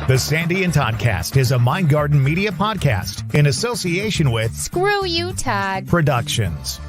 The Sandy and Toddcast is a Mind Garden Media podcast in association with Screw You, Todd Productions.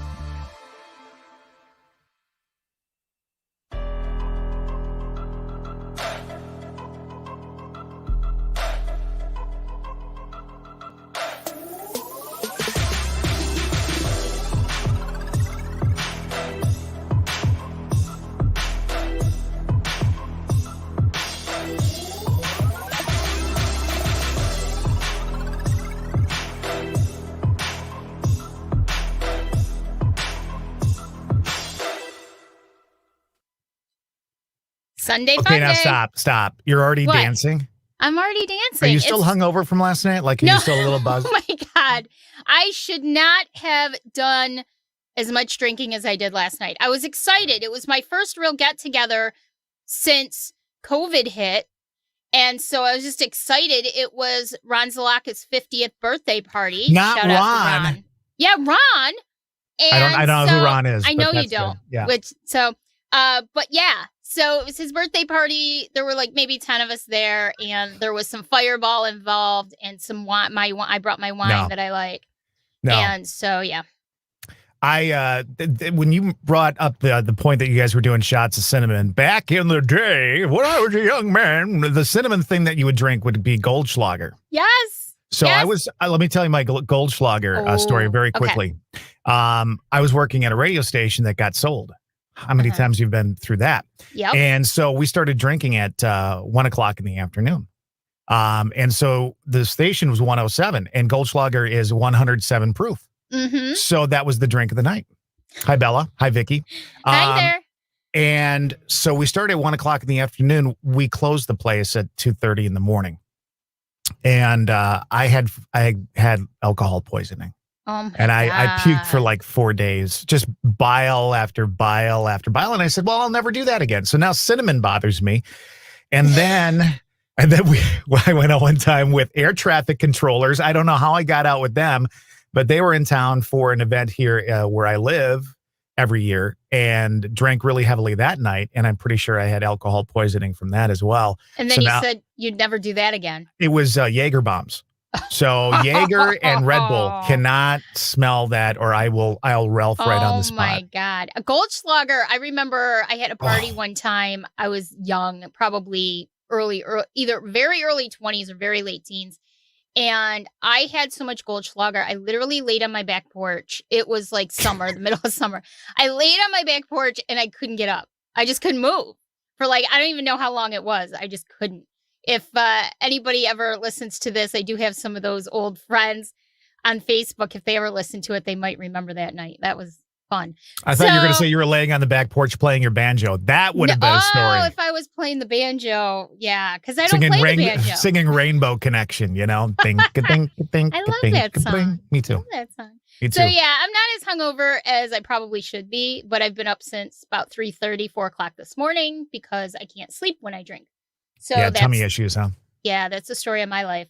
Sunday Okay, Funday. now stop. You're already What? dancing? I'm already dancing. Are you still hungover from last night? Like, are you still a little buzzed? Oh my God. I should not have done as much drinking as I did last night. I was excited. It was my first real get-together since COVID hit. And so I was just excited. It was Ron Zalaka's 50th birthday party. Not Shout out to Ron. Yeah, Ron. And I don't know who Ron is. I but know you that's don't. good. Yeah. But yeah. So it was his birthday party. There were like maybe 10 of us there, and there was some Fireball involved and some wine. I brought my wine that I like. No. And so, yeah. When you brought up the point that you guys were doing shots of cinnamon, back in the day, when I was a young man, the cinnamon thing that you would drink would be Goldschlager. Yes. So yes. let me tell you my Goldschlager story very quickly. Okay. I was working at a radio station that got sold. How many times you've been through that? Yep. And so we started drinking at 1 o'clock in the afternoon. And so the station was 107 and Goldschlager is 107 proof. Mm-hmm. So that was the drink of the night. Hi, Bella. Hi, Vicky. Hi there. And so we started at 1 o'clock in the afternoon. We closed the place at 2:30 in the morning. And I had alcohol poisoning. Oh my and I God. puked for like 4 days, just bile after bile after bile. And I said, well, I'll never do that again. So now cinnamon bothers me. And then I went out one time with air traffic controllers. I don't know how I got out with them, but they were in town for an event here where I live every year and drank really heavily that night. And I'm pretty sure I had alcohol poisoning from that as well. And then you said you'd never do that again. It was Jaeger bombs. So Jaeger and Red Bull cannot smell that, or I'll Ralph right on the spot. Oh my God. A Goldschlager. I remember I had a party one time. I was young, probably either very early 20s or very late teens. And I had so much Goldschlager. I literally laid on my back porch. It was like summer, the middle of summer. I laid on my back porch and I couldn't get up. I just couldn't move for I don't even know how long it was. I just couldn't. If anybody ever listens to this, I do have some of those old friends on Facebook. If they ever listen to it, they might remember that night. That was fun. I thought you were going to say you were laying on the back porch playing your banjo. That would have been a story. Oh, if I was playing the banjo, yeah, because I don't play the banjo. Singing Rainbow Connection, you know? Ding, ding, ding, I love that song. Me too. I love that song. Me too. So yeah, I'm not as hungover as I probably should be, but I've been up since about 3:30, 4 o'clock this morning because I can't sleep when I drink. So yeah, tummy issues, huh? Yeah, that's the story of my life.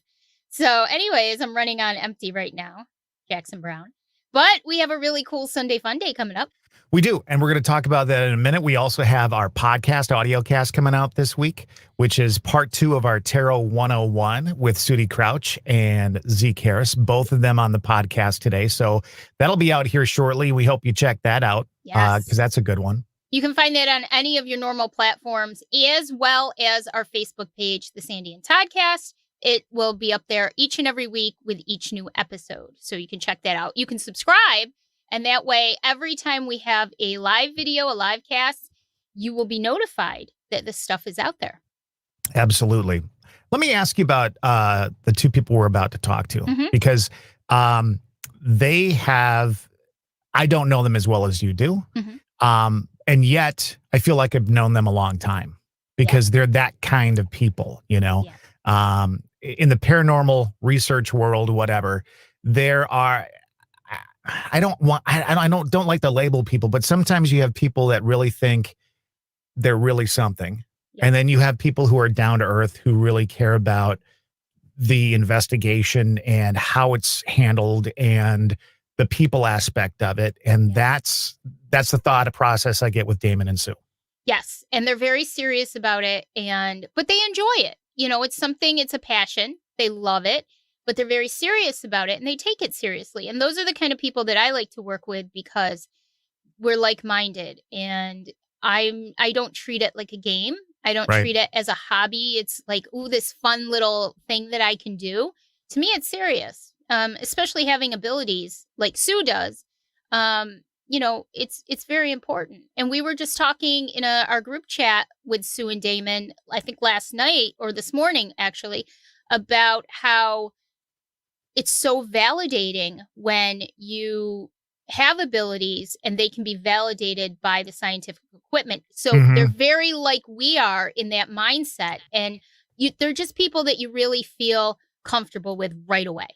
So anyways, I'm running on empty right now, Jackson Brown. But we have a really cool Sunday Funday coming up. We do, and we're going to talk about that in a minute. We also have our podcast, audio cast coming out this week, which is part 2 of our Tarot 101 with Sudie Crouch and Zeke Harris, both of them on the podcast today. So that'll be out here shortly. We hope you check that out because that's a good one. You can find that on any of your normal platforms, as well as our Facebook page, The Sandy and Toddcast. It will be up there each and every week with each new episode. So you can check that out. You can subscribe, and that way, every time we have a live video, a live cast, you will be notified that this stuff is out there. Absolutely. Let me ask you about the two people we're about to talk to, because they have, I don't know them as well as you do. And yet I feel like I've known them a long time because they're that kind of people, you know, in the paranormal research world, whatever. There are, I don't like to label people, but sometimes you have people that really think they're really something. And then you have people who are down to earth, who really care about the investigation and how it's handled and the people aspect of it. And that's the thought process I get with Damon and Sue. Yes. And they're very serious about it. But they enjoy it. it's something, it's a passion. They love it, but they're very serious about it and they take it seriously. And those are the kind of people that I like to work with because we're like-minded, and I don't treat it like a game. I don't treat it as a hobby. It's like, ooh, this fun little thing that I can do. To me, it's serious. Especially having abilities like Sue does. It's very important. And we were just talking in our group chat with Sue and Damon, I think last night or this morning, actually, about how it's so validating when you have abilities and they can be validated by the scientific equipment. So they're very like we are in that mindset. And they're just people that you really feel comfortable with right away.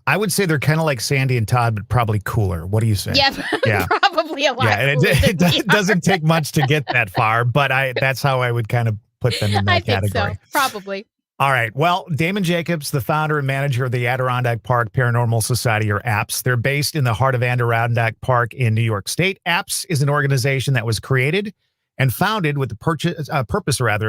I would say they're kind of like Sandy and Todd, but probably cooler. What do you say? Yeah, probably a lot. Yeah, and it doesn't take much to get that far, but that's how I would kind of put them in that category. So, probably. All right. Well, Damon Jacobs, the founder and manager of the Adirondack Park Paranormal Society, or APS. They're based in the heart of Adirondack Park in New York State. APS is an organization that was created and founded with the purpose of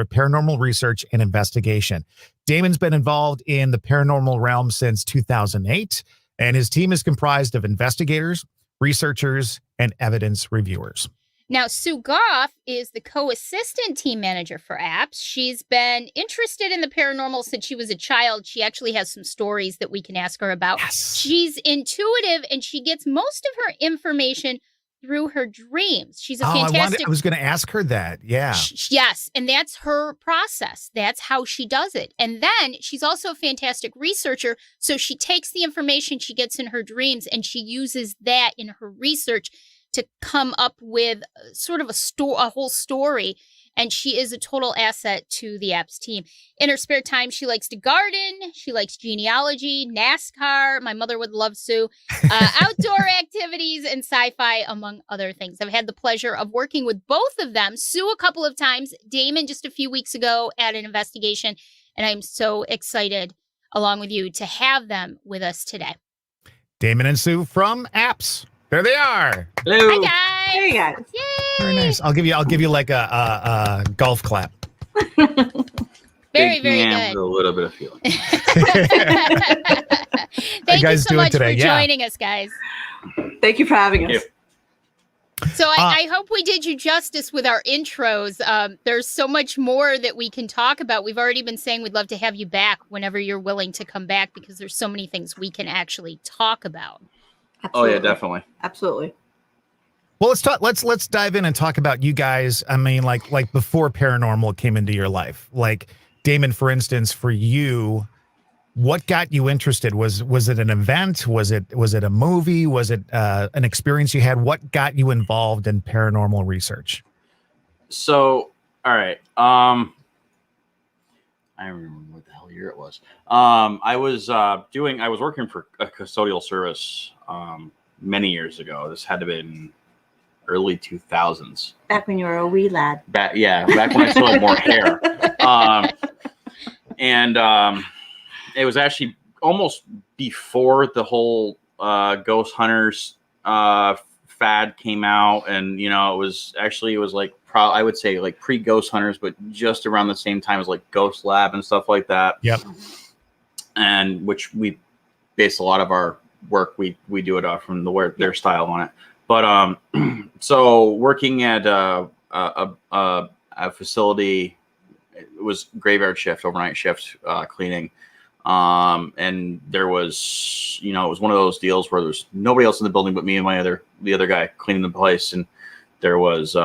paranormal research and investigation. Damon's been involved in the paranormal realm since 2008, and his team is comprised of investigators, researchers, and evidence reviewers. Now, Sue Goff is the co-assistant team manager for APS. She's been interested in the paranormal since she was a child. She actually has some stories that we can ask her about. Yes. She's intuitive, and she gets most of her information through her dreams. She's a fantastic... I was going to ask her that. Yeah. Yes. And that's her process. That's how she does it. And then she's also a fantastic researcher. So she takes the information she gets in her dreams and she uses that in her research to come up with sort of a whole story. And she is a total asset to the APS team. In her spare time, she likes to garden. She likes genealogy, NASCAR. My mother would love Sue. Outdoor activities and sci-fi, among other things. I've had the pleasure of working with both of them. Sue a couple of times. Damon just a few weeks ago at an investigation. And I'm so excited, along with you, to have them with us today. Damon and Sue from APS. There they are. Hello. Hi, guys. Hey, guys. Yay. Very nice. I'll give you like a golf clap. Very, Big very man good. with a little bit of feeling. Thank you guys so doing much today? for joining us, guys. Thank you for having us. So I hope we did you justice with our intros. There's so much more that we can talk about. We've already been saying we'd love to have you back whenever you're willing to come back, because there's so many things we can actually talk about. Absolutely. Oh yeah, definitely. Absolutely. Well, let's dive in and talk about you guys. I mean, like before paranormal came into your life. Like Damon, for instance, for you, what got you interested? Was it an event? Was it a movie? Was it an experience you had? What got you involved in paranormal research? So, all right. I don't remember what the hell year it was. I was working for a custodial service many years ago. This had to have been early 2000s. Back when you were a wee lad. Back when I still had more hair. It was actually almost before the whole ghost hunters fad came out, and it was like I would say like pre-ghost hunters, but just around the same time as like Ghost Lab and stuff like that. Yep. And which we base a lot of our work, we do it from their style on it. But so working at a facility, it was graveyard shift, overnight shift, cleaning. And there was, it was one of those deals where there's nobody else in the building but me and the other guy cleaning the place. And there was,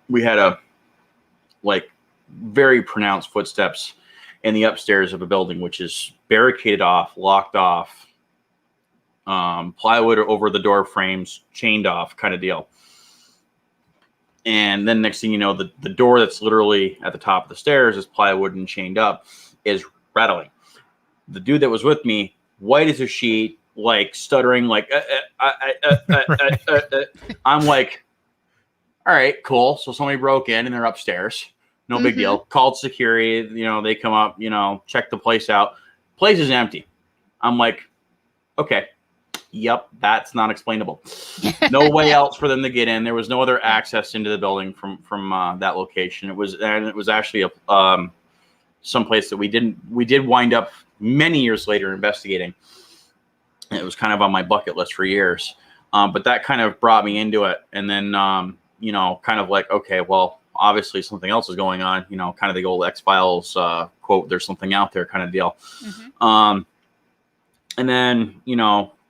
we had very pronounced footsteps in the upstairs of a building, which is barricaded off, locked off, plywood over the door frames, chained off kind of deal. And then next thing you know, the door that's literally at the top of the stairs is plywood and chained up is rattling. The dude that was with me, white as a sheet, like stuttering, like, I'm like, all right, cool. So somebody broke in and they're upstairs. No big deal. Called security. They come up, check the place out. Place is empty. I'm like, okay. Yep, that's not explainable. No way else for them to get in. There was no other access into the building from that location. It was actually someplace that we did wind up many years later investigating. It was kind of on my bucket list for years. But that kind of brought me into it. And then, kind of like, okay, well, obviously something else is going on, kind of the old X-Files quote, there's something out there kind of deal. And then,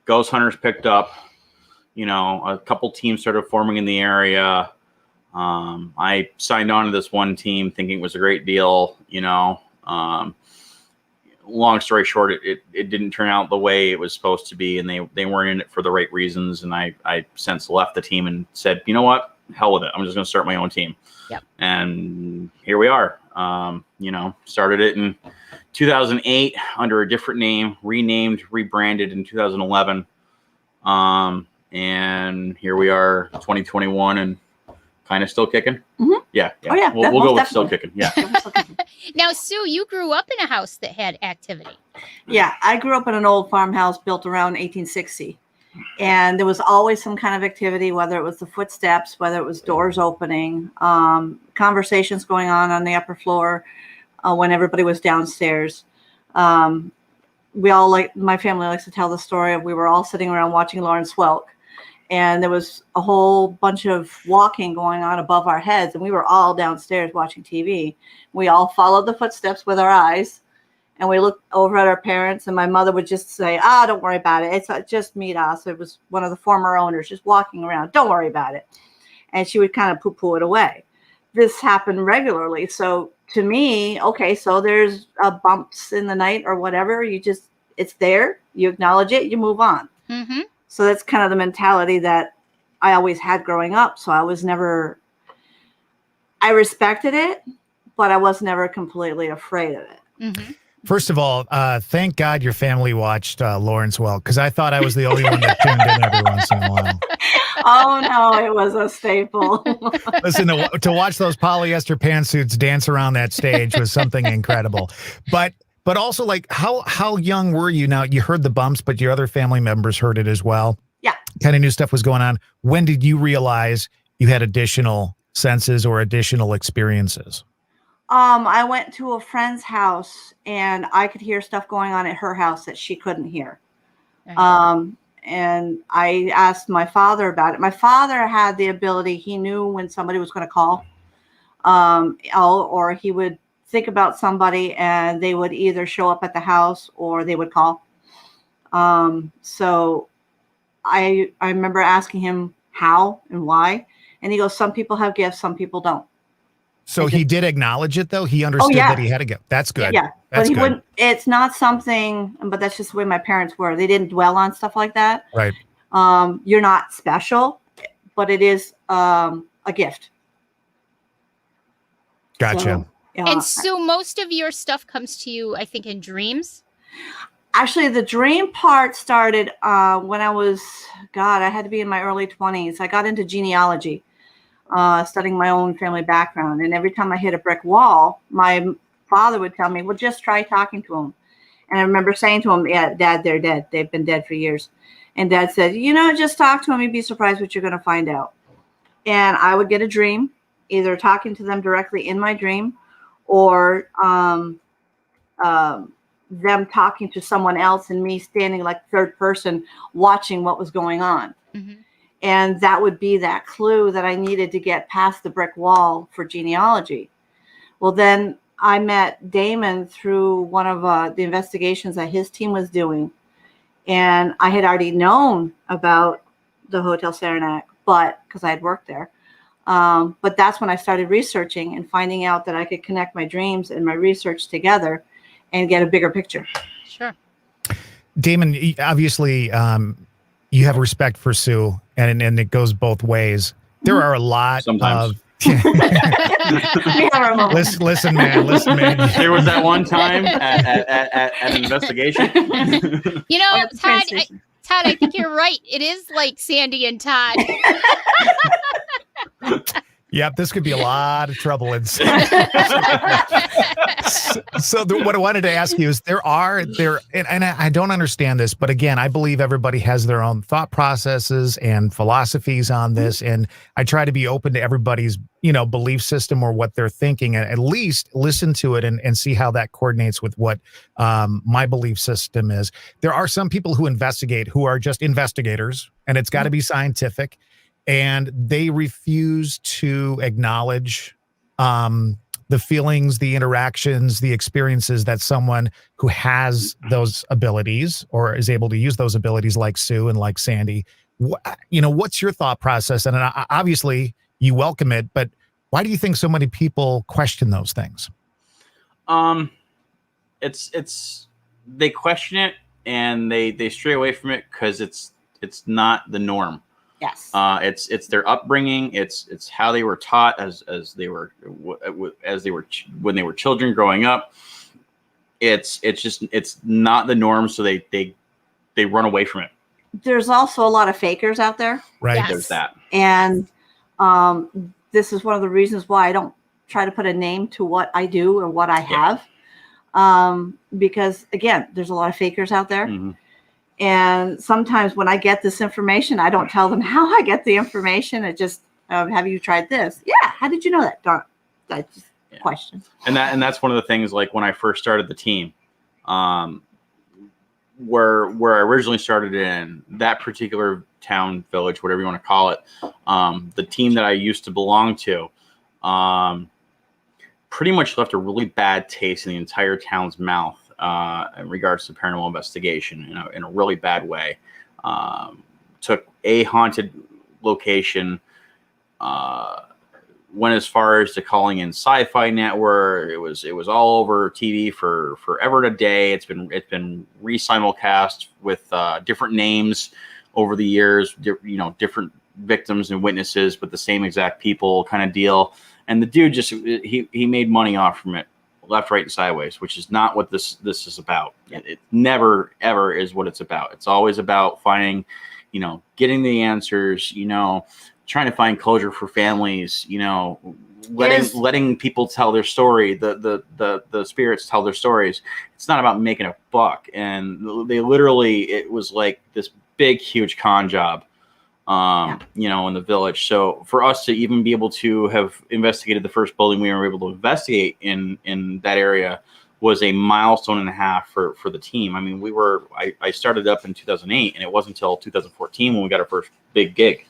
Ghost Hunters picked up, a couple teams started forming in the area. I signed on to this one team thinking it was a great deal, long story short, it didn't turn out the way it was supposed to be, and they weren't in it for the right reasons. And I since left the team and said, you know what, hell with it. I'm just going to start my own team. Yep. And here we are. Started it in 2008 under a different name, renamed, rebranded in 2011. And here we are, 2021, and kind of still kicking. Yeah. Oh yeah. We'll go with still kicking. Yeah. Now, Sue, you grew up in a house that had activity. Yeah, I grew up in an old farmhouse built around 1860. And there was always some kind of activity, whether it was the footsteps, whether it was doors opening, conversations going on the upper floor when everybody was downstairs. My family likes to tell the story of we were all sitting around watching Lawrence Welk. And there was a whole bunch of walking going on above our heads, and we were all downstairs watching TV. We all followed the footsteps with our eyes, and we looked over at our parents, and my mother would just say, don't worry about it. It's just meet us. It was one of the former owners just walking around. Don't worry about it. And she would kind of poo-poo it away. This happened regularly. So to me, okay, so there's bumps in the night or whatever. It's there. You acknowledge it. You move on. Mm-hmm. So that's kind of the mentality that I always had growing up. So I respected it, but I was never completely afraid of it. Mm-hmm. First of all, thank God your family watched Lawrence Welk, because I thought I was the only one that tuned in every once in a while. Oh, no, it was a staple. Listen, to watch those polyester pantsuits dance around that stage was something incredible. But also, like, how young were you now? You heard the bumps, but your other family members heard it as well. Yeah. Kind of knew stuff was going on. When did you realize you had additional senses or additional experiences? I went to a friend's house, and I could hear stuff going on at her house that she couldn't hear. Right. And I asked my father about it. My father had the ability, he knew when somebody was going to call, or he would think about somebody and they would either show up at the house or they would call. So I remember asking him how and why. And he goes, some people have gifts, some people don't. So he did acknowledge it, though? He understood that he had a gift. That's good. Yeah. That's but he good. wouldn't, it's not something, but that's just the way my parents were. They didn't dwell on stuff like that. Right. You're not special, but it is a gift. Gotcha. So, And so most of your stuff comes to you, I think, in dreams? Actually, the dream part started when I was, I had to be in my early 20s. I got into genealogy, studying my own family background. And every time I hit a brick wall, my father would tell me, well, just try talking to him. And I remember saying to him, yeah, Dad, they're dead. They've been dead for years. And Dad said, just talk to him. You'd be surprised what you're going to find out. And I would get a dream, either talking to them directly in my dream or them talking to someone else and me standing like third person watching what was going on. Mm-hmm. And that would be that clue that I needed to get past the brick wall for genealogy. Well, then I met Damon through one of the investigations that his team was doing. And I had already known about the Hotel Saranac, but because I had worked there. But that's when I started researching and finding out that I could connect my dreams and my research together and get a bigger picture. Sure. Damon, obviously, you have respect for Sue, and it goes both ways. There are a lot Sometimes. of... Listen, man. There was that one time at an investigation. Todd, I think you're right. It is like Sandy and Todd. Yep, this could be a lot of trouble inside. What I wanted to ask you is and I don't understand this, but again, I believe everybody has their own thought processes and philosophies on this, and I try to be open to everybody's, belief system or what they're thinking, and at least listen to it and see how that coordinates with what my belief system is. There are some people who investigate who are just investigators, and it's got to be scientific. And they refuse to acknowledge the feelings, the interactions, the experiences that someone who has those abilities or is able to use those abilities, like Sue and like Sandy. What's your thought process? And obviously, you welcome it, but why do you think so many people question those things? They question it and they stray away from it because it's not the norm. Yes. It's their upbringing. It's how they were taught when they were children growing up. It's not the norm. So they run away from it. There's also a lot of fakers out there. Right. Yes. There's that. And this is one of the reasons why I don't try to put a name to what I do or what I have. Because again, there's a lot of fakers out there. Mm-hmm. And sometimes when I get this information, I don't tell them how I get the information. It just, have you tried this? Yeah. How did you know that? That's just a question. And that's one of the things, like when I first started the team, where I originally started in that particular town, village, whatever you want to call it, the team that I used to belong to, pretty much left a really bad taste in the entire town's mouth. In regards to paranormal investigation, in a really bad way. Took a haunted location, went as far as to calling in Sci-Fi Network. It was all over TV for forever and a day. It's been re-simulcast with different names over the years, different victims and witnesses, but the same exact people kind of deal. And the dude he made money off from it. Left, right, and sideways, which is not what this is about. It never, ever is what it's about. It's always about finding, getting the answers, trying to find closure for families, letting people tell their story, the spirits tell their stories. It's not about making a buck. And it was like this big, huge con job. In the village. So for us to even be able to have investigated the first building we were able to investigate in that area was a milestone and a half for the team. I mean, I started up in 2008 and it wasn't until 2014 when we got our first big gig,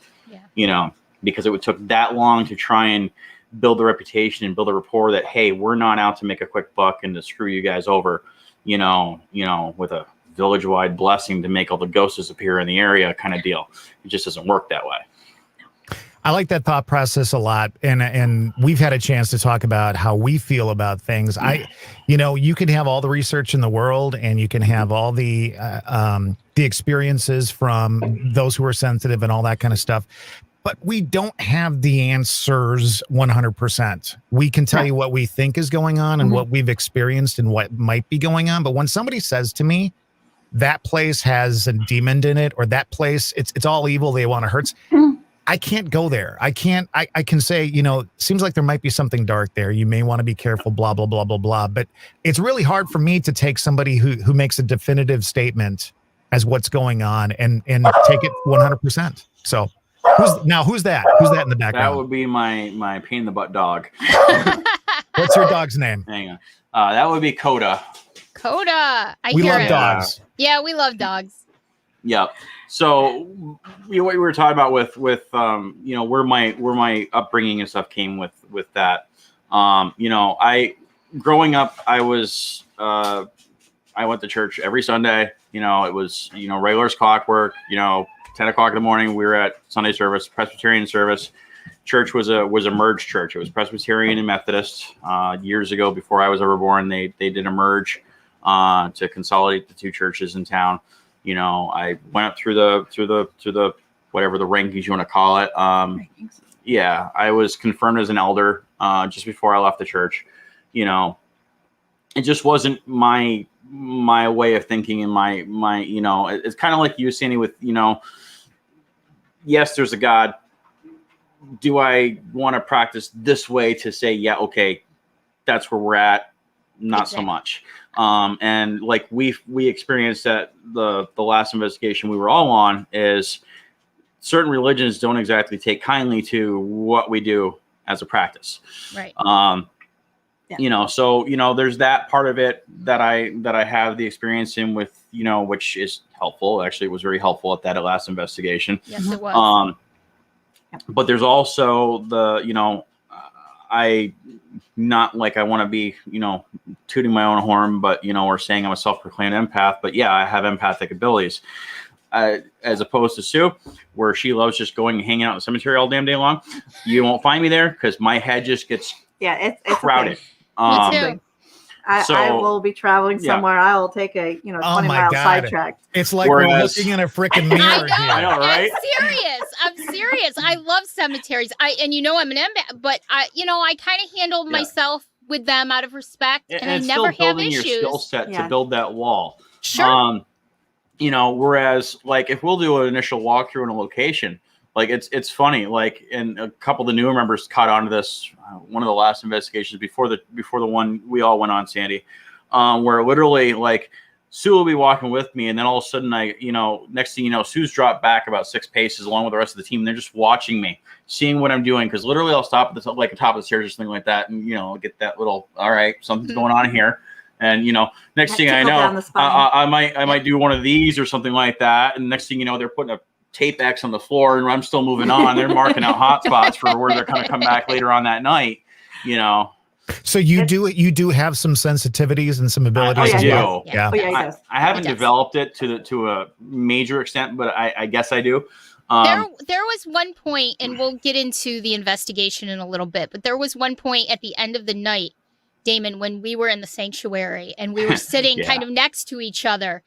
because it took that long to try and build the reputation and build a rapport that, hey, we're not out to make a quick buck and to screw you guys over, with a village-wide blessing to make all the ghosts disappear in the area kind of deal. It just doesn't work that way. I like that thought process a lot. And we've had a chance to talk about how we feel about things. You can have all the research in the world and you can have all the experiences from those who are sensitive and all that kind of stuff. But we don't have the answers 100%. We can tell you what we think is going on and what we've experienced and what might be going on. But when somebody says to me, that place has a demon in it, or that place, it's all evil, they want to hurt. I can't go there. I can say, seems like there might be something dark there. You may want to be careful, blah, blah, blah, blah, blah. But it's really hard for me to take somebody who makes a definitive statement as what's going on and take it 100%. So who's that? Who's that in the background? That would be my pain in the butt dog. What's your dog's name? Hang on. That would be Coda. Coda. We hear love it. dogs. Yeah, we love dogs. Yeah. So what we were talking about with where my upbringing and stuff came with that. I growing up, I went to church every Sunday. It was regular as clockwork. 10 o'clock in the morning, we were at Sunday service, Presbyterian service. Church was a merged church. It was Presbyterian and Methodist. Years ago, before I was ever born, they did a merge to consolidate the two churches in town. I went up through the whatever the rankings you want to call it. Yeah, I was confirmed as an elder just before I left the church. It just wasn't my way of thinking and my it's kind of like you, Sandy, with yes, there's a God. do I want to practice this way to say, yeah, okay, that's where we're at? Not so much. And like we experienced at the last investigation we were all on is certain religions don't exactly take kindly to what we do as a practice. Right. You know, so, you know, there's that part of it that I have the experience in with, you know, which is helpful. Actually, it was very helpful at that last investigation. Yes, it was. But there's also the, you know, I not like I want to be, you know, tooting my own horn, but, you know, or saying I'm a self-proclaimed empath, but yeah, I have empathic abilities. As opposed to Sue, where she loves just going and hanging out in the cemetery all damn day long. You won't find me there because my head just gets it's crowded. Okay. Me too. I will be traveling somewhere. I will take a 20-mile sidetrack. It's like we're looking in a freaking mirror. I know, right? I'm serious. I love cemeteries. And you know I'm an empath, but I kind of handle myself with them out of respect, and I never have issues. Your skill set to build that wall. Sure. You know, whereas like if we'll do an initial walkthrough in a location, like it's funny, like, and a couple of the newer members caught on to this. One of the last investigations before the one we all went on, Sandy, where literally like Sue will be walking with me, and then all of a sudden next thing you know, Sue's dropped back about 6 paces along with the rest of the team, and they're just watching me, seeing what I'm doing, because literally I'll stop at the top of the stairs or something like that, and I'll get that little, all right, something's going on here. And next thing I know, I might do one of these or something like that. And next thing you know, they're putting a tape X on the floor, and I'm still moving on. They're marking out hot spots for where they're going to come back later on that night. So you do have some sensitivities and some abilities. I do. Yeah. I haven't developed it to a major extent, but I guess I do. There was one point, and we'll get into the investigation in a little bit, but there was one point at the end of the night, Damon, when we were in the sanctuary and we were sitting kind of next to each other,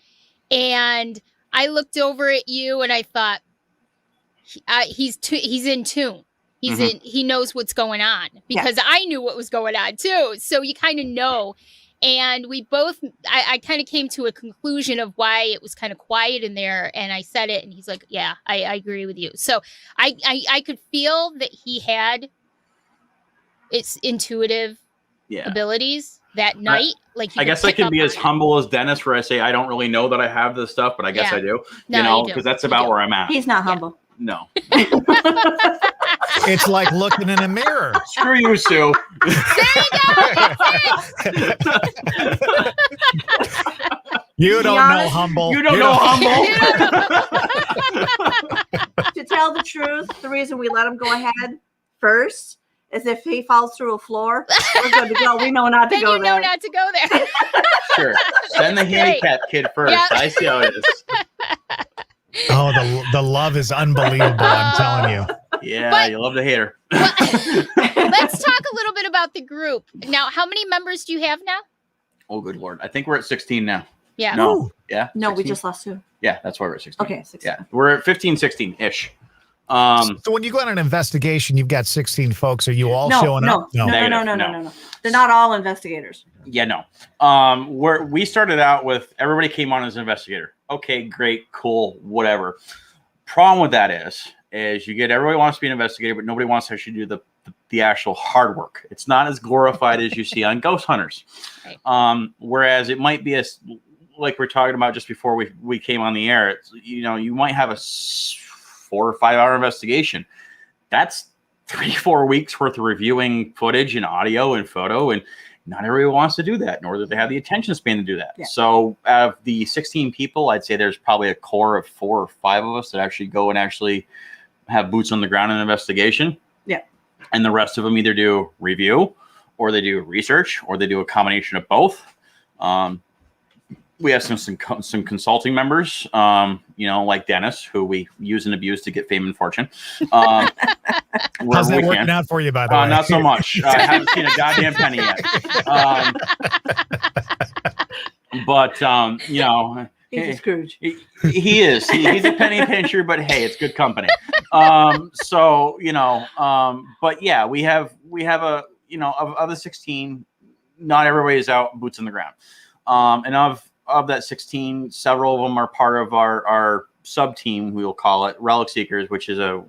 and I looked over at you and I thought, he's in tune. He knows what's going on, because I knew what was going on too. So you kind of know. And we both, I kind of came to a conclusion of why it was kind of quiet in there. And I said it, and he's like, yeah, I agree with you. So I could feel that he had its intuitive abilities that night. I guess I can be as humble as Dennis, where I say I don't really know that I have this stuff, but I guess I do. Because that's about where I'm at. He's not humble. No. It's like looking in a mirror. Screw you, Sue. You don't know humble. You don't know humble. To tell the truth, the reason we let him go ahead first is if he falls through a floor, we're good to go. We know not to go there. Know not to go there. Sure. Send the handicap kid first. Yep. I see how it is. Oh, the love is unbelievable, I'm telling you. Yeah, you love to hate her. Let's talk a little bit about the group. Now, how many members do you have now? Oh, good Lord. I think we're at 16 now. Yeah. No. Yeah. No, 16? we just lost 2. Yeah, that's why we're at 16. Okay, 16. Yeah, we're at 15, 16-ish. So when you go on an investigation, you've got 16 folks. Are you all showing up? No. They're not all investigators. Yeah, no. We started out with everybody came on as an investigator. Okay, great, cool, whatever. Problem with that is you get everybody wants to be an investigator, but nobody wants to actually do the actual hard work. It's not as glorified as you see on Ghost Hunters. Right. Whereas it might be like we're talking about just before we came on the air. It's, you might have a 4 or 5 hour investigation. That's 3-4 weeks worth of reviewing footage and audio and photo, and not everybody wants to do that, nor do they have the attention span to do that. Yeah. So of the 16 people, I'd say there's probably a core of 4 or 5 of us that actually go and actually have boots on the ground in an investigation. Yeah. And the rest of them either do review, or they do research, or they do a combination of both. We have some consulting members, like Dennis, who we use and abuse to get fame and fortune. How's that working out for you, by the way? Not so much. I haven't seen a goddamn penny yet. He's a Scrooge. He is. He's a penny pincher, but hey, it's good company. But yeah, we have of the 16, not everybody is out boots on the ground. And of that 16, several of them are part of our sub team, we will call it Relic Seekers, which is a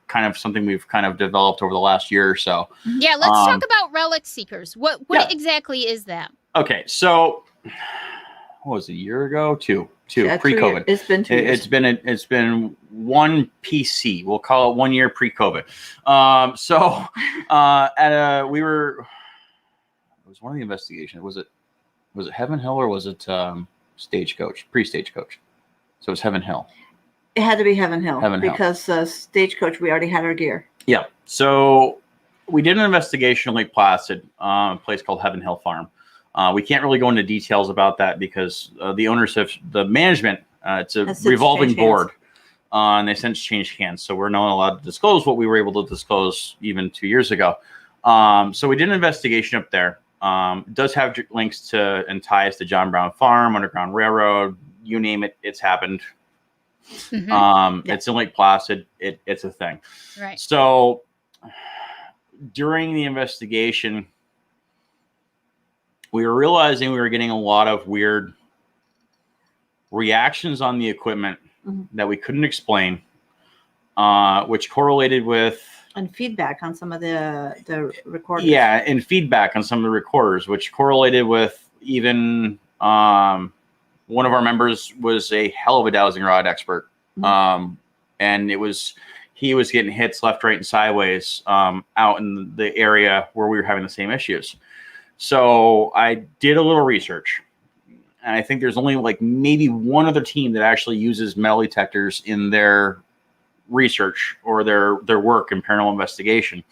kind of something we've kind of developed over the last year or so. Yeah, let's talk about Relic Seekers. What exactly is that? Okay, so what was it, a year ago? Two pre-COVID. It's been 2 years. It's been one PC. We'll call it 1 year pre-COVID. It was one of the investigations. Was it Heaven Hill or was it Stagecoach? Pre-Stagecoach. So it was Heaven Hill. It had to be Heaven Hill because Stagecoach, we already had our gear. Yeah. So we did an investigation in Lake Placid, a place called Heaven Hill Farm. We can't really go into details about that because the management, it's a revolving board, and they since changed hands. So we're not allowed to disclose what we were able to disclose even 2 years ago. So we did an investigation up there. It does have links to and ties to John Brown Farm, Underground Railroad, you name it, it's happened. Mm-hmm. It's in Lake Placid. It's a thing. Right. So during the investigation, we were realizing we were getting a lot of weird reactions on the equipment that we couldn't explain, which correlated with and feedback on some of the recorders. Yeah, and feedback on some of the recorders, which correlated with even one of our members was a hell of a dowsing rod expert. And he was getting hits left, right, and sideways out in the area where we were having the same issues. So I did a little research, and I think there's only like maybe one other team that actually uses metal detectors in their research or their work in paranormal investigation.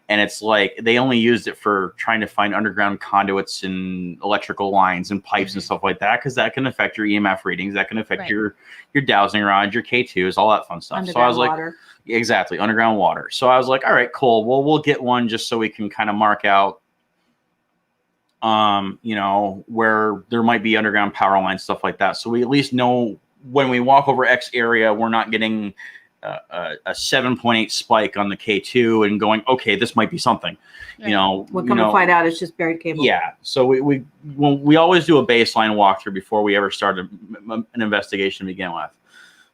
And it's like they only used it for trying to find underground conduits and electrical lines and pipes and stuff like that, because that can affect your EMF readings, that can affect your dowsing rods, your K2s, all that fun stuff. Underground so I was like, water. Exactly, underground water. So I was like, all right, cool. Well, we'll get one just so we can kind of mark out where there might be underground power lines, stuff like that. So we at least know when we walk over X area, we're not getting a 7.8 spike on the K2 and going, okay, this might be something. Right. We'll come to find out it's just buried cable. Yeah. So we always do a baseline walkthrough before we ever start an investigation to begin with.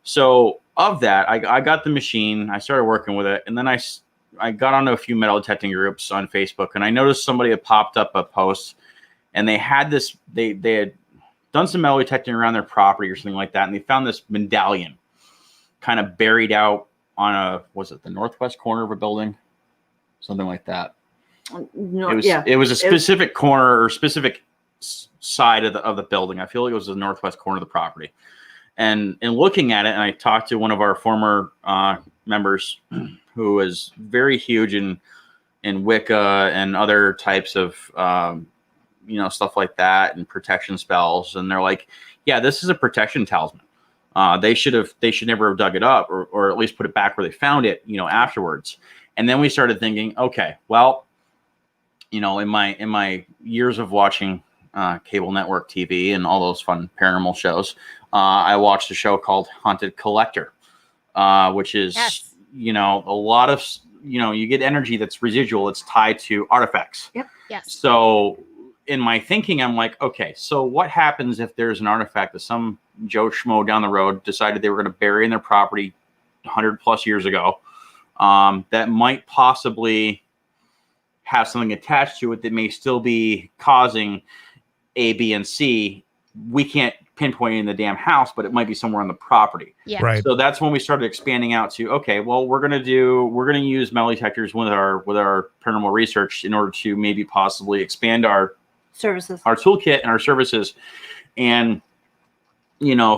So of that, I got the machine, I started working with it, and then I got onto a few metal detecting groups on Facebook, and I noticed somebody had popped up a post, and they had this, they had done some metal detecting around their property or something like that, and they found this medallion kind of buried out on was it the northwest corner of a building? Something like that. No, it was a specific corner or specific side of the building. I feel like it was the northwest corner of the property. And in looking at it, and I talked to one of our former members who is very huge in Wicca and other types of stuff like that and protection spells, and they're like, yeah, this is a protection talisman. They should never have dug it up or at least put it back where they found it, afterwards. And then we started thinking, okay, well, in my years of watching cable network TV and all those fun paranormal shows, I watched a show called Haunted Collector, which is, a lot of, you get energy that's residual. It's tied to artifacts. Yep. Yes. So in my thinking, I'm like, okay, so what happens if there's an artifact that some Joe Schmo down the road decided they were going to bury in their property 100 plus years ago, that might possibly have something attached to it that may still be causing A, B, and C. We can't pinpoint it in the damn house, but it might be somewhere on the property. Yeah. Right. So that's when we started expanding out to, okay, well, we're going to use metal detectors with our paranormal research in order to maybe possibly expand our services, our toolkit and our services, and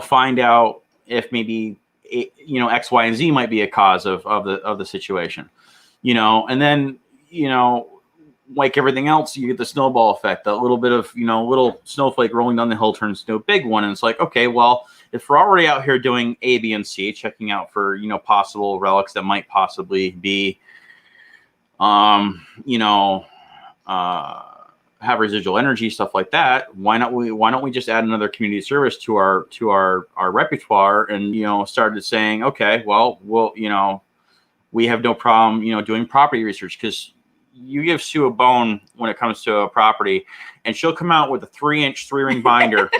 find out if maybe X, Y, and Z might be a cause of the situation, and then like everything else, you get the snowball effect. That little bit of little snowflake rolling down the hill turns to a big one, and it's like, okay, well, if we're already out here doing A, B, and C, checking out for possible relics that might possibly be have residual energy, stuff like that, why don't we just add another community service to our repertoire, and started saying, okay, well, we have no problem doing property research, because you give Sue a bone when it comes to a property, and she'll come out with a 3-inch 3-ring binder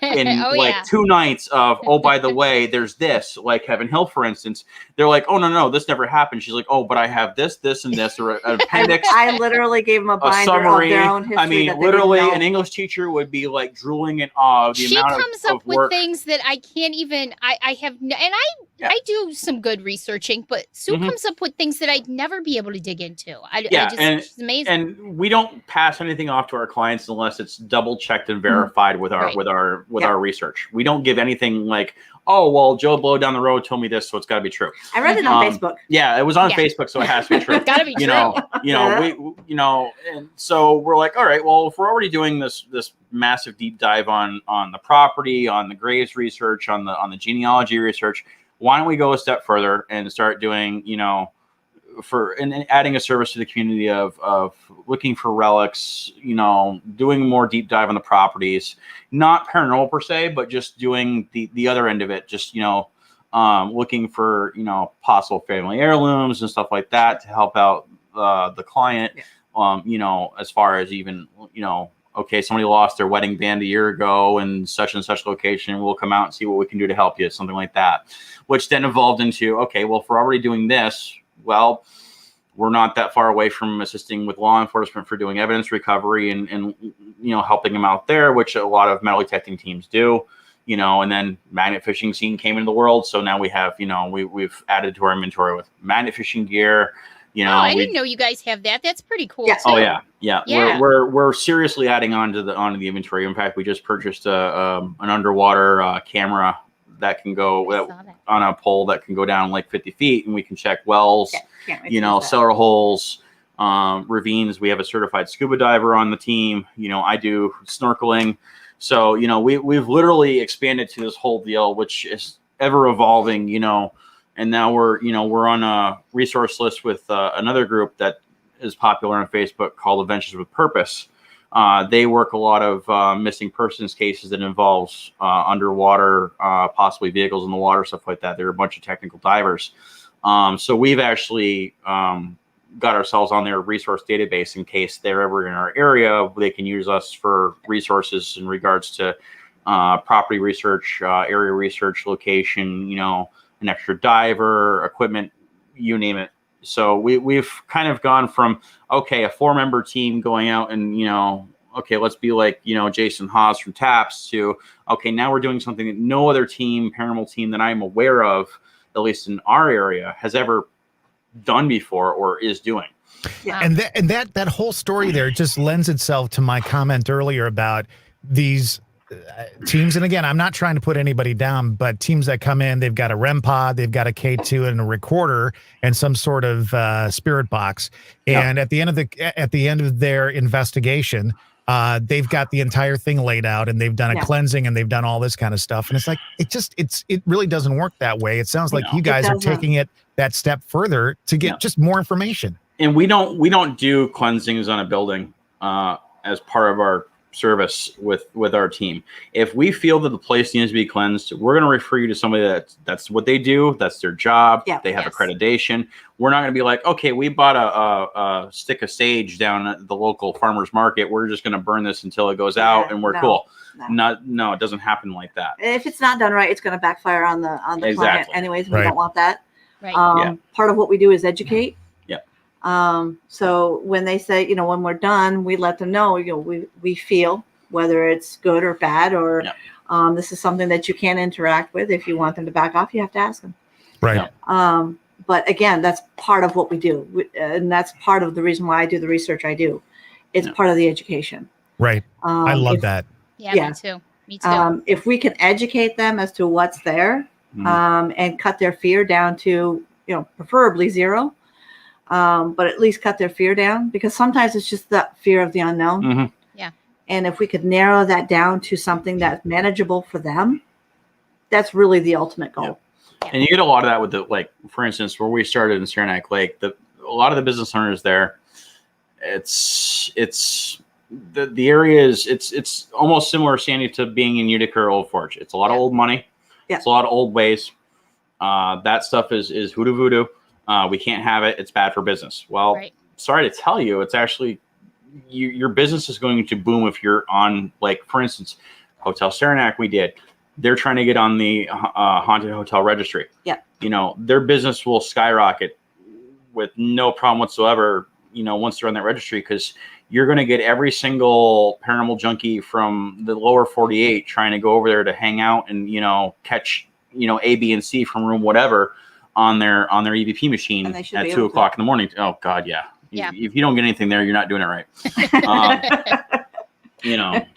in Oh, 2 nights of, oh, by the way, there's this, like Heaven Hill, for instance. They're like, oh, no, this never happened. She's like, oh, but I have this, and this, or an appendix. I literally gave them a binder summary. of their own history. I mean, literally, an English teacher would be like drooling in awe of the she amount comes of up with work. things that I can't even. I have, and I do some good researching, but Sue comes up with things that I'd never be able to dig into. She's amazing. And we don't pass anything off to our clients unless it's double checked and verified with our research. We don't give anything like, oh, well, Joe Blow down the road told me this, so it's got to be true. I read it on Facebook. Yeah, it was on Facebook, so it has to be true. It's got to be true. And so we're like, all right, well, if we're already doing this massive deep dive on the property, on the graves research, on the genealogy research, why don't we go a step further and start doing, and adding a service to the community of looking for relics, doing more deep dive on the properties, not paranormal per se, but just doing the other end of it, just, looking for, possible family heirlooms and stuff like that to help out the client, as far as even, okay, somebody lost their wedding band a year ago in such and such location. We'll come out and see what we can do to help you, something like that, which then evolved into, okay, well, if we're already doing this, well, we're not that far away from assisting with law enforcement for doing evidence recovery and helping them out there, which a lot of metal detecting teams do, and then magnet fishing scene came into the world. So now we have, we've added to our inventory with magnet fishing gear. I didn't know you guys have that. That's pretty cool. Yeah. Too. Oh yeah. We're seriously adding on to the inventory. In fact, we just purchased an underwater camera that can go on a pole that can go down like 50 feet, and we can check wells, cellar holes, ravines. We have a certified scuba diver on the team. I do snorkeling. So, we've literally expanded to this whole deal, which is ever evolving, and now we're on a resource list with another group that is popular on Facebook called Adventures with Purpose. They work a lot of missing persons cases that involves underwater, possibly vehicles in the water, stuff like that. They're a bunch of technical divers. So we've actually got ourselves on their resource database in case they're ever in our area. They can use us for resources in regards to property research, area research, location, an extra diver, equipment, you name it. So we've kind of gone from, okay, a 4-member team going out and, okay, let's be like, Jason Haas from TAPS to, okay, now we're doing something that no other paranormal team that I'm aware of, at least in our area, has ever done before or is doing. Yeah. And that whole story there just lends itself to my comment earlier about these teams. And again, I'm not trying to put anybody down, but teams that come in, they've got a REM pod, they've got a K2 and a recorder and some sort of spirit box. And at the end of their investigation, they've got the entire thing laid out and they've done a cleansing and they've done all this kind of stuff. And it's like, it really doesn't work that way. It sounds like you guys are taking it that step further to get just more information. And we don't do cleansings on a building as part of our service with our team. If we feel that the place needs to be cleansed, we're going to refer you to somebody that's what they do. That's their job. Yeah. They have accreditation. We're not going to be like, okay, we bought a stick of sage down at the local farmer's market. We're just going to burn this until it goes out and we're cool. No, it doesn't happen like that. If it's not done right, it's going to backfire on the client anyways. We don't want that. Right. Part of what we do is educate. Yeah. So when they say, when we're done, we let them know, we feel whether it's good or bad, or this is something that you can't interact with. If you want them to back off, you have to ask them. Right. But again, that's part of what we do. And that's part of the reason why I do the research I do. It's part of the education. Right. I love that. Yeah, me too. If we can educate them as to what's there, and cut their fear down to, preferably zero, but at least cut their fear down, because sometimes it's just the fear of the unknown. Mm-hmm. Yeah. And if we could narrow that down to something that's manageable for them, that's really the ultimate goal. Yeah. And you get a lot of that with for instance, where we started in Saranac Lake, a lot of the business owners there, it's the area is, it's almost similar, Sandy, to being in Utica or Old Forge. It's a lot of old money. Yeah. It's a lot of old ways. That stuff is hoodoo voodoo. We can't have it. It's bad for business. Well, sorry to tell you, it's actually your business is going to boom if you're on, like, for instance, Hotel Saranac. They're trying to get on the haunted hotel registry. Yeah. Their business will skyrocket with no problem whatsoever, once they're on that registry, because you're going to get every single paranormal junkie from the lower 48 trying to go over there to hang out and, catch, A, B, and C from room whatever on their EVP machine at 2 o'clock in the morning. Oh God. Yeah. Yeah. If you don't get anything there, you're not doing it right.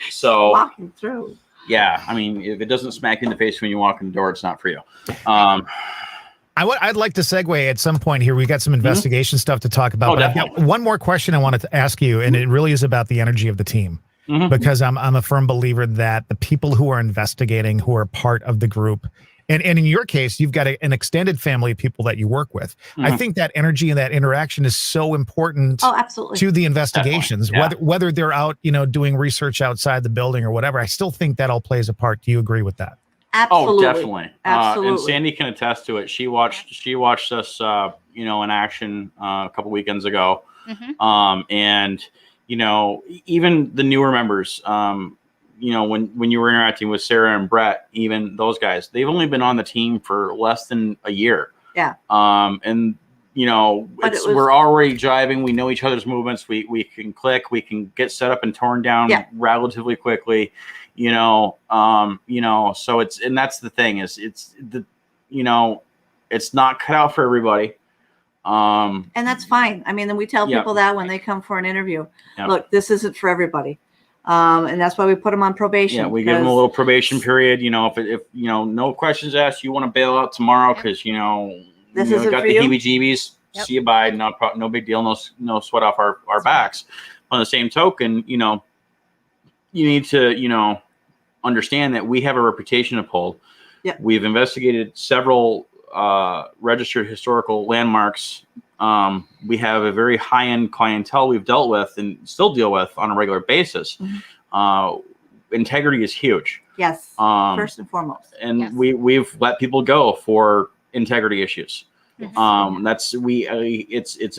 So walking through. Yeah. I mean, if it doesn't smack you in the face when you walk in the door, it's not for you. I'd like to segue at some point here. We got some investigation stuff to talk about. Oh, but I've got one more question I wanted to ask you, and it really is about the energy of the team. Because I'm a firm believer that the people who are investigating, who are part of the group, and in your case, you've got an extended family of people that you work with. I think that energy and that interaction is so important to the investigations, whether they're out, doing research outside the building or whatever. I still think that all plays a part. Do you agree with that? Absolutely. Oh, definitely. And Sandy can attest to it. She watched us, in action a couple weekends ago. And, even the newer members, when you were interacting with Sarah and Brett, even those guys, they've only been on the team for less than a year. Yeah. And, we're already jiving. We know each other's movements. We can click. We can get set up and torn down relatively quickly. So and that's the thing it's not cut out for everybody. And that's fine. I mean, then we tell people that when they come for an interview, look, this isn't for everybody. And that's why we put them on probation. Yeah, we give them a little probation period. If no questions asked, you want to bail out tomorrow because this isn't got the heebie-jeebies. See you, bye. No big deal. No sweat off our backs. On the same token, you need to understand that we have a reputation to uphold. Yeah. We've investigated several registered historical landmarks. We have a very high-end clientele we've dealt with and still deal with on a regular basis. Integrity is huge. Yes, first and foremost. And we've let people go for integrity issues. It's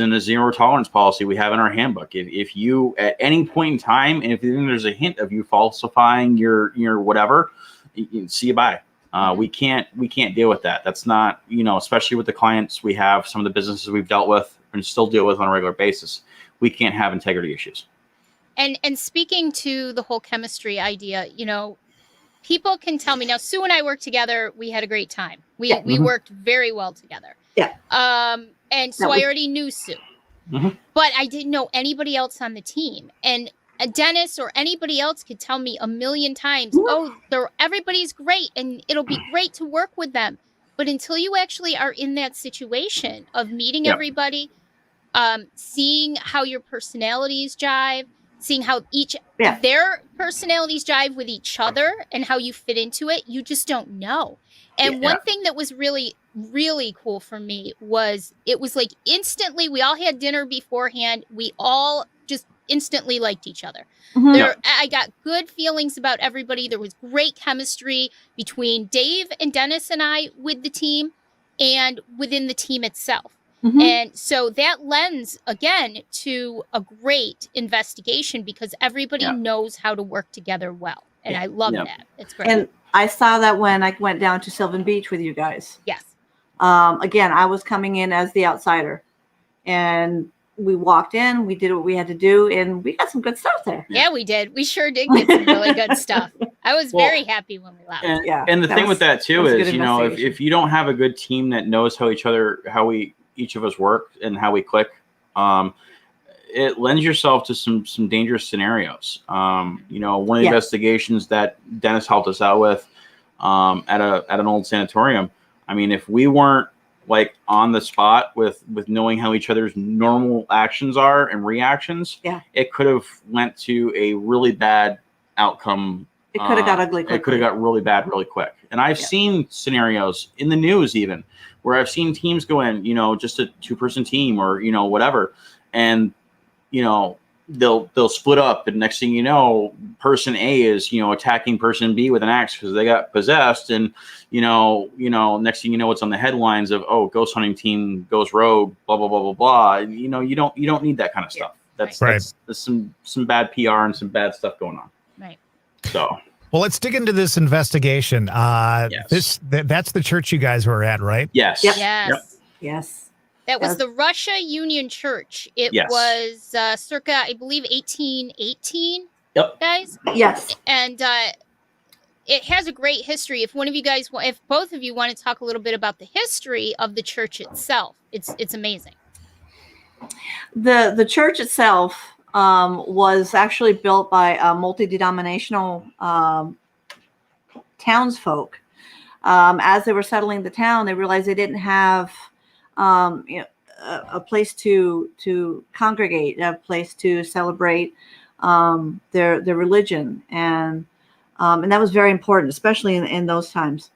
in a zero tolerance policy we have in our handbook. If you at any point in time, and if there's a hint of you falsifying your whatever, see you bye. We can't deal with that. That's not, especially with the clients we have, some of the businesses we've dealt with and still deal with on a regular basis. We can't have integrity issues. And speaking to the whole chemistry idea, people can tell me now, Sue and I worked together. We had a great time. We worked very well together. Yeah. And so I already knew Sue, but I didn't know anybody else on the team. And Dennis or anybody else could tell me a million times, everybody's great and it'll be great to work with them. But until you actually are in that situation of meeting everybody, seeing how your personalities jive, seeing how their personalities jive with each other and how you fit into it, you just don't know. And one thing that was really, really cool for me was it was like instantly, we all had dinner beforehand. We all just instantly liked each other. I got good feelings about everybody. There was great chemistry between Dave and Dennis and I with the team and within the team itself. And so that lends, again, to a great investigation because everybody knows how to work together well. And I love that. It's great. And I saw that when I went down to Sylvan Beach with you guys. Yes. Again, I was coming in as the outsider. And we walked in, we did what we had to do, and we got some good stuff there. Yeah, we did. We sure did get some really good stuff. I was very happy when we left. And the thing with that too is, if you don't have a good team that knows how each of us work and how we click, it lends yourself to some dangerous scenarios. One of the investigations that Dennis helped us out with at an old sanatorium. I mean, if we weren't like on the spot with knowing how each other's normal actions are and reactions, it could have went to a really bad outcome. It could have got ugly quickly. It could have got really bad really quick. And I've seen scenarios in the news even where I've seen teams go in, just a 2-person team or, whatever. And, they'll split up. And next thing you know, person A is, attacking person B with an axe because they got possessed. And, next thing you know, it's on the headlines of, ghost hunting team goes rogue, blah, blah, blah, blah, blah. You don't need that kind of stuff. That's Right. that's some bad PR and some bad stuff going on. Right. So. Well, let's dig into this investigation. Yes. That's the church you guys were at, right? Yes. Yep. Yes. Yep. Yes. That was the Russia Union Church. It Yes. was circa, I believe, 1818. Yep. Guys. Yes. And it has a great history. If one of you guys, if both of you want to talk a little bit about the history of the church itself, it's amazing. The church itself was actually built by multi-denominational townsfolk. As they were settling the town, they realized they didn't have a place to congregate, a place to celebrate their religion, and that was very important, especially in those times.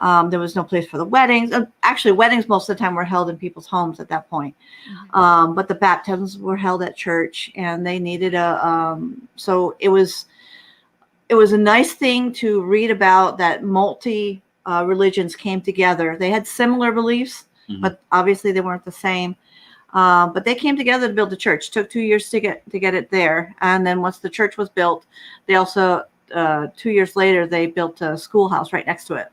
There was no place for the weddings. Actually, weddings most of the time were held in people's homes at that point. But the baptisms were held at church, and they needed so it was a nice thing to read about that multi religions came together. They had similar beliefs, but obviously they weren't the same. But they came together to build the church. It took 2 years to get it there, and then once the church was built, they also 2 years later they built a schoolhouse right next to it.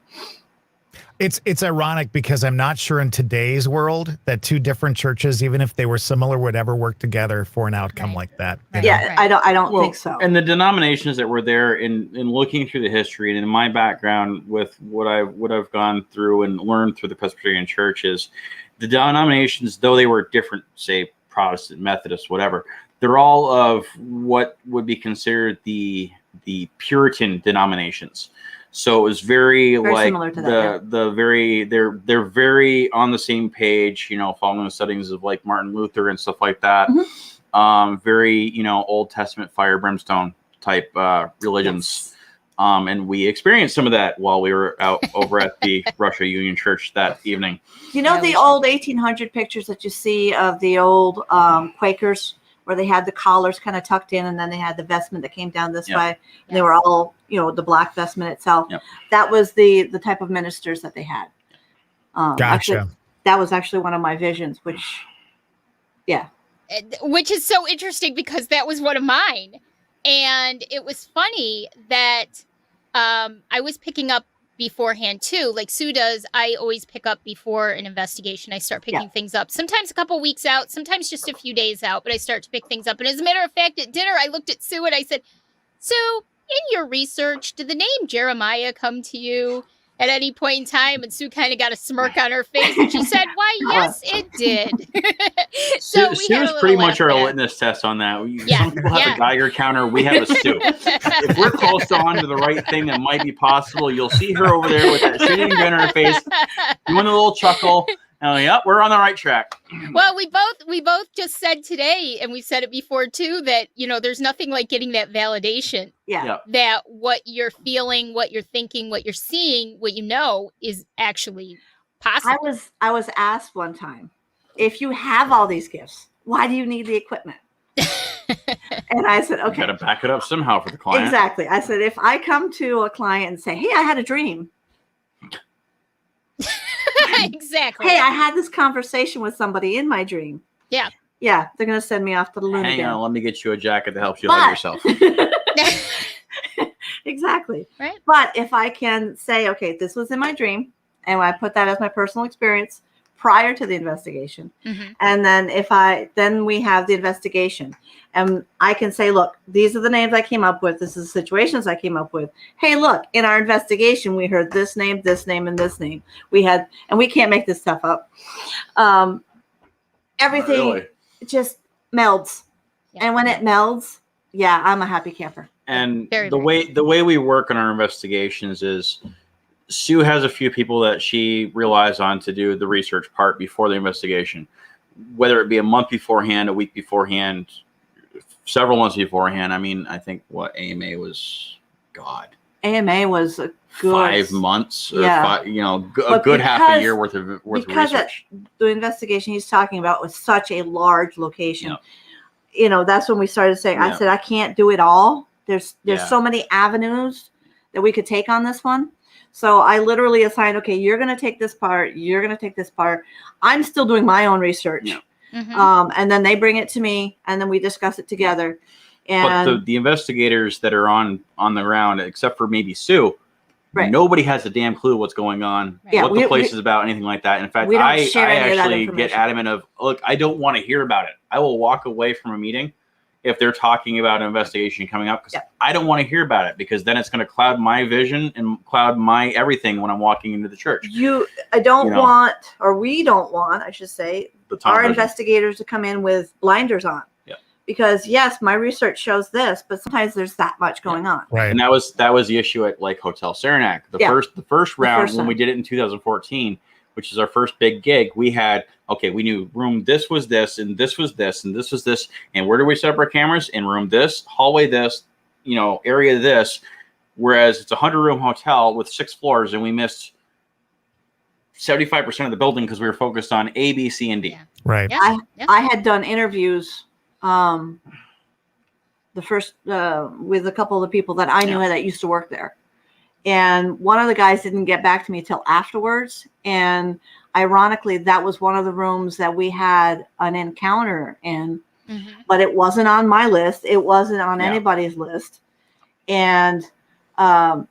It's ironic because I'm not sure in today's world that two different churches, even if they were similar, would ever work together for an outcome like that. Right. You know? Yeah, I don't think so. And the denominations that were there in looking through the history and in my background with what I've gone through and learned through the Presbyterian churches, the denominations, though they were different, say Protestant, Methodist, whatever, they're all of what would be considered the Puritan denominations. So it was very like similar to that, they're very on the same page, following the studies of like Martin Luther and stuff like that. Very, Old Testament fire brimstone type religions. Yes. And we experienced some of that while we were out over at the Russia Union Church that evening. You know the old 1800 pictures that you see of the old Quakers, where they had the collars kind of tucked in, and then they had the vestment that came down this way. And they were all, the black vestment itself. Yep. That was the type of ministers that they had. Gotcha. Actually, that was actually one of my visions, which is so interesting because that was one of mine. And it was funny that I was picking up beforehand too, like Sue does. I always pick up before an investigation. I start picking things up, sometimes a couple weeks out, sometimes just a few days out, but I start to pick things up. And as a matter of fact, at dinner, I looked at Sue and I said, Sue, in your research, did the name Jeremiah come to you at any point in time? And Sue kind of got a smirk on her face and she said, why, yes, it did. So Sue's pretty much our litmus test on that. Some people have a Geiger counter. We have a Sue. If we're close on to the right thing that might be possible, you'll see her over there with that shitty grin on her face, doing a little chuckle. And yep, we're on the right track. Well, we both just said today, and we've said it before too, that there's nothing like getting that validation. Yeah. That what you're feeling, what you're thinking, what you're seeing, what is actually possible. I was asked one time, if you have all these gifts, why do you need the equipment? And I said, okay. You got to back it up somehow for the client. Exactly. I said, if I come to a client and say, hey, I had a dream. Exactly. Hey, I had this conversation with somebody in my dream. Yeah. Yeah, they're going to send me off to the loony bin. Hang on, let me get you a jacket that helps you hug yourself. Exactly. Right. But if I can say, okay, this was in my dream, and I put that as my personal experience prior to the investigation, and then we have the investigation, and I can say, look, these are the names I came up with. This is the situations I came up with. Hey, look, in our investigation, we heard this name, and this name. And we can't make this stuff up. Everything just melds, and when it melds, I'm a happy camper. And the way we work on our investigations is Sue has a few people that she relies on to do the research part before the investigation, whether it be a month beforehand, a week beforehand, several months beforehand. I mean, I think AMA was AMA was a good 5 months or a good half a year worth of research. Because the investigation he's talking about was such a large location. That's when we started saying, I said, I can't do it all. There's so many avenues that we could take on this one. So I literally assigned, okay, you're going to take this part. You're going to take this part. I'm still doing my own research. And then they bring it to me, and then we discuss it together. And but the investigators that are on the ground, except for maybe Sue, Right. nobody has a damn clue what's going on, Right. what the place is about, anything like that. In fact, we don't I share any of that actually get information. adamant of, look, I don't want to hear about it. I will walk away from a meeting if they're talking about an investigation coming up, because I don't want to hear about it, because then it's going to cloud my vision and cloud my everything when I'm walking into the church. I don't want, or we don't want, I should say, our investigators to come in with blinders on. Because yes, my research shows this, but sometimes there's that much going on. Right. And that was the issue at like Hotel Saranac. The first round when we did it in 2014, which is our first big gig, we knew room this was this, and this was this, and this was this, and where do we set up our cameras? In room this, hallway this, area this. Whereas it's a 100-room hotel with 6 floors, and we missed 75% of the building because we were focused on A, B, C, and D. Yeah. Right. Yeah. I had done interviews the first with a couple of the people that I knew that used to work there, and one of the guys didn't get back to me till afterwards, and ironically that was one of the rooms that we had an encounter in, but it wasn't on my list, it wasn't on anybody's list, and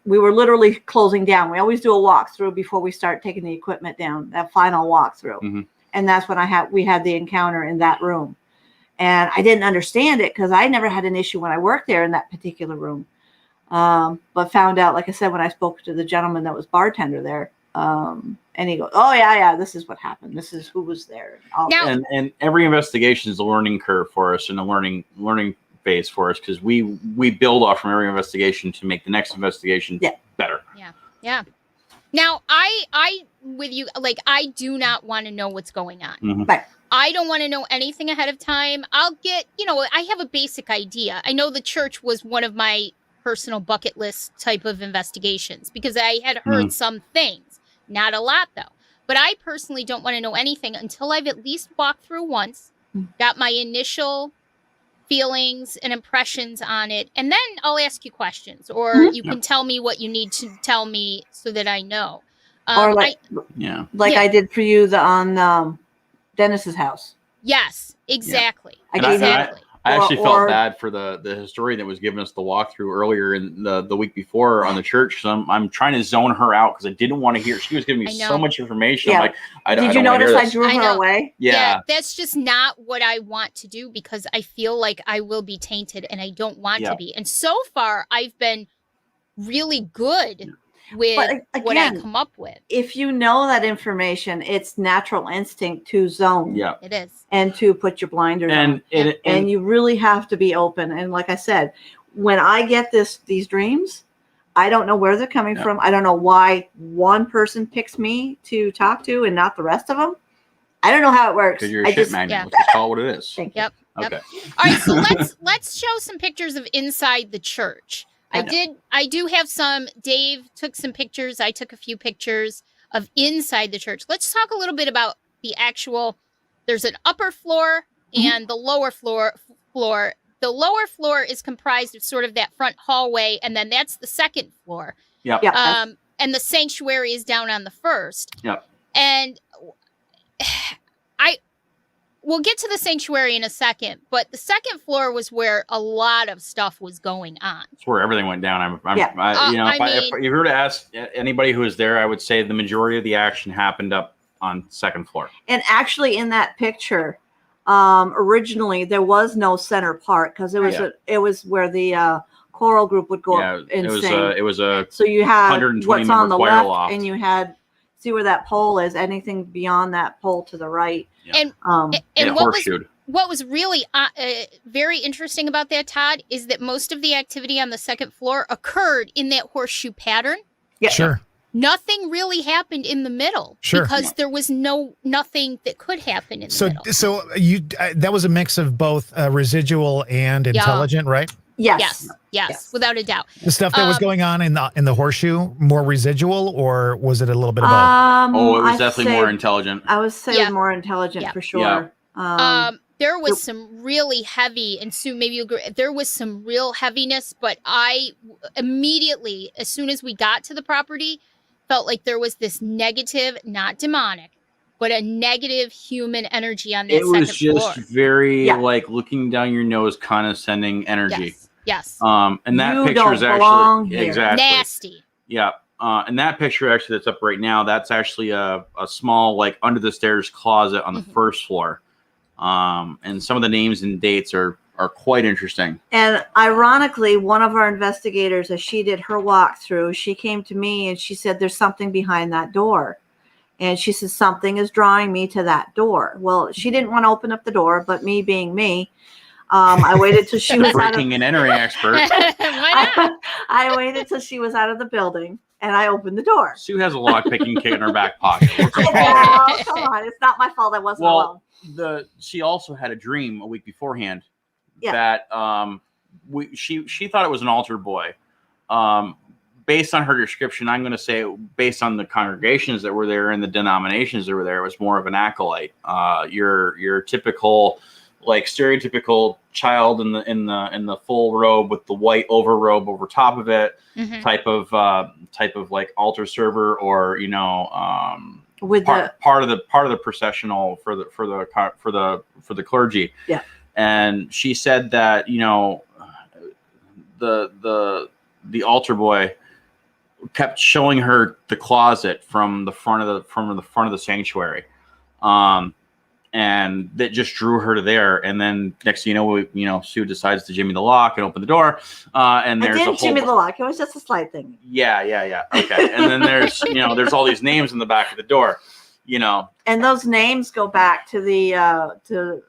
we were literally closing down. We always do a walkthrough before we start taking the equipment down, that final walkthrough, and that's when we had the encounter in that room. And I didn't understand it because I never had an issue when I worked there in that particular room. But found out, like I said, when I spoke to the gentleman that was bartender there, and he goes, "Oh yeah, this is what happened. This is who was there." And every investigation is a learning curve for us and a learning phase for us, because we build off from every investigation to make the next investigation better. Yeah. Now, I with you, like, I do not want to know what's going on. Right. I don't want to know anything ahead of time. I'll get, I have a basic idea. I know the church was one of my personal bucket list type of investigations because I had heard some things. Not a lot, though. But I personally don't want to know anything until I've at least walked through once, got my initial feelings and impressions on it, and then I'll ask you questions, or you can tell me what you need to tell me so that I know. Or I did for you on Dennis's house. Yes, exactly. I actually felt bad for the historian that was giving us the walkthrough earlier in the week before on the church. So I'm trying to zone her out because I didn't want to hear. She was giving me so much information. Yeah. I'm like, Did you notice I drew her away? Yeah, that's just not what I want to do because I feel like I will be tainted and I don't want to be. And so far, I've been really good with what I come up with. If you know that information, it's natural instinct to zone. Yeah, it is. And to put your blinders on. And you really have to be open. And like I said, when I get these dreams, I don't know where they're coming from. I don't know why one person picks me to talk to and not the rest of them. I don't know how it works. Because you're a shit magnet. Let's just call it what it is. Thank you. Yep. Okay. All right, so let's show some pictures of inside the church. I do have some. Dave took some pictures. I took a few pictures of inside the church. Let's talk a little bit about the actual. There's an upper floor and the lower floor. The lower floor is comprised of sort of that front hallway, and then that's the second floor. Yep. And the sanctuary is down on the first. Yep. And we'll get to the sanctuary in a second, but the second floor was where a lot of stuff was going on. It's where everything went down. If you were to ask anybody who was there, I would say the majority of the action happened up on second floor. And actually, in that picture, originally there was no center part because it was where the choral group would go up and sing. It was a so you had 120 what's on the left, loft. and you had see where that pole is. Anything beyond that pole to the right. And what was really very interesting about that, Todd, is that most of the activity on the second floor occurred in that horseshoe pattern. Yeah. Sure. Nothing really happened in the middle because there was nothing that could happen in the middle. So you that was a mix of both residual and intelligent, right? Yes, without a doubt. The stuff that was going on in the horseshoe, more residual, or was it a little bit of both? It was definitely more intelligent. I would say more intelligent for sure. Yeah. There was some really heavy, and Sue, maybe you agree, there was some real heaviness, but I immediately, as soon as we got to the property, felt like there was this negative, not demonic, but a negative human energy on that It was second just floor. very like looking down your nose, condescending energy. Yes. And that You picture is don't belong actually here. exactly Nasty. Yeah. And that picture actually that's up right now, that's actually a small, like, under the stairs closet on the first floor. And some of the names and dates are quite interesting. And ironically, one of our investigators, as she did her walkthrough, she came to me and she said, there's something behind that door. And she said, something is drawing me to that door. Well, she didn't want to open up the door, but me being me, I waited till she was out of Breaking and entering expert. Why not? I waited till she was out of the building and I opened the door. Sue has a lock-picking kit in her back pocket. No, come on, it's not my fault. I wasn't alone. She also had a dream a week beforehand Yeah. that she thought it was an altar boy. Based on her description, I'm going to say, based on the congregations that were there and the denominations that were there, it was more of an acolyte. Your typical, like, stereotypical child in the full robe with the white overrobe over top of it, type of like altar server, or With part of the processional for the clergy. Yeah. And she said that the altar boy kept showing her the closet from the front of the sanctuary, and that just drew her to there. And then next thing you know, Sue decides to jimmy the lock and open the door. And there's I didn't jimmy the lock. It was just a slide thing. Yeah. Okay. And then there's there's all these names in the back of the door. And those names go back to the 1800s.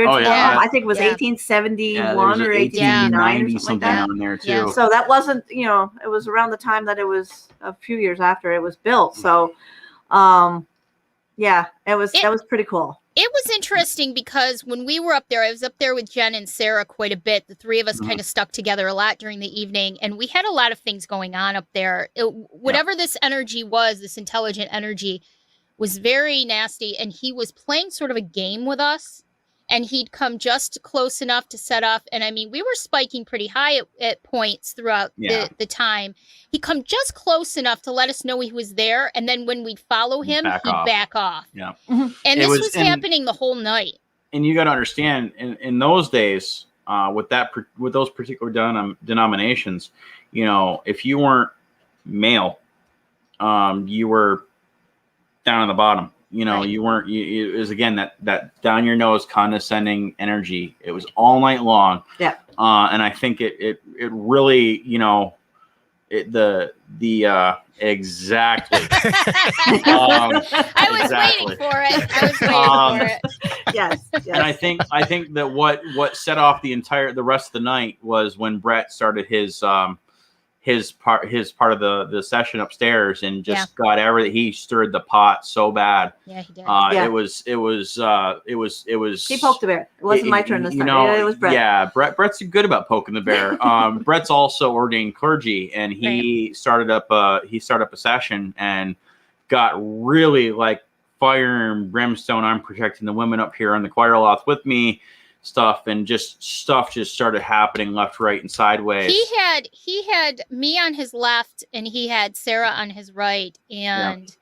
Oh, yeah. I think it was 1871 or 1889 or something like that. Down there too. Yeah. So that wasn't, it was around the time that it was a few years after it was built. So, that was pretty cool. It was interesting because when we were up there, I was up there with Jen and Sarah quite a bit. The three of us kind of stuck together a lot during the evening, and we had a lot of things going on up there. Whatever this energy was, this intelligent energy, was very nasty, and he was playing sort of a game with us, and he'd come just close enough to set off. And I mean, we were spiking pretty high at points throughout the time. He'd come just close enough to let us know he was there, and then when we'd follow him, he'd back off. Yeah. And this was happening the whole night. And you got to understand, in those days, with those particular denominations, if you weren't male, you were down on the bottom. Right. You weren't. It was, again, that down your nose, condescending energy. It was all night long. Yeah. And I think it really, exactly. I was waiting for it. Yes. And I think that what set off the rest of the night was when Brett started his part of the session upstairs and just got everything. He stirred the pot so bad. Yeah, he did. It was. He poked the bear. It wasn't my turn this time. It was Brett. Yeah, Brett's good about poking the bear. Brett's also ordained clergy, and he started up a session and got really like fire and brimstone. I'm protecting the women up here on the choir loft with me. Stuff just started happening left, right, and sideways. He had me on his left and he had Sarah on his right, and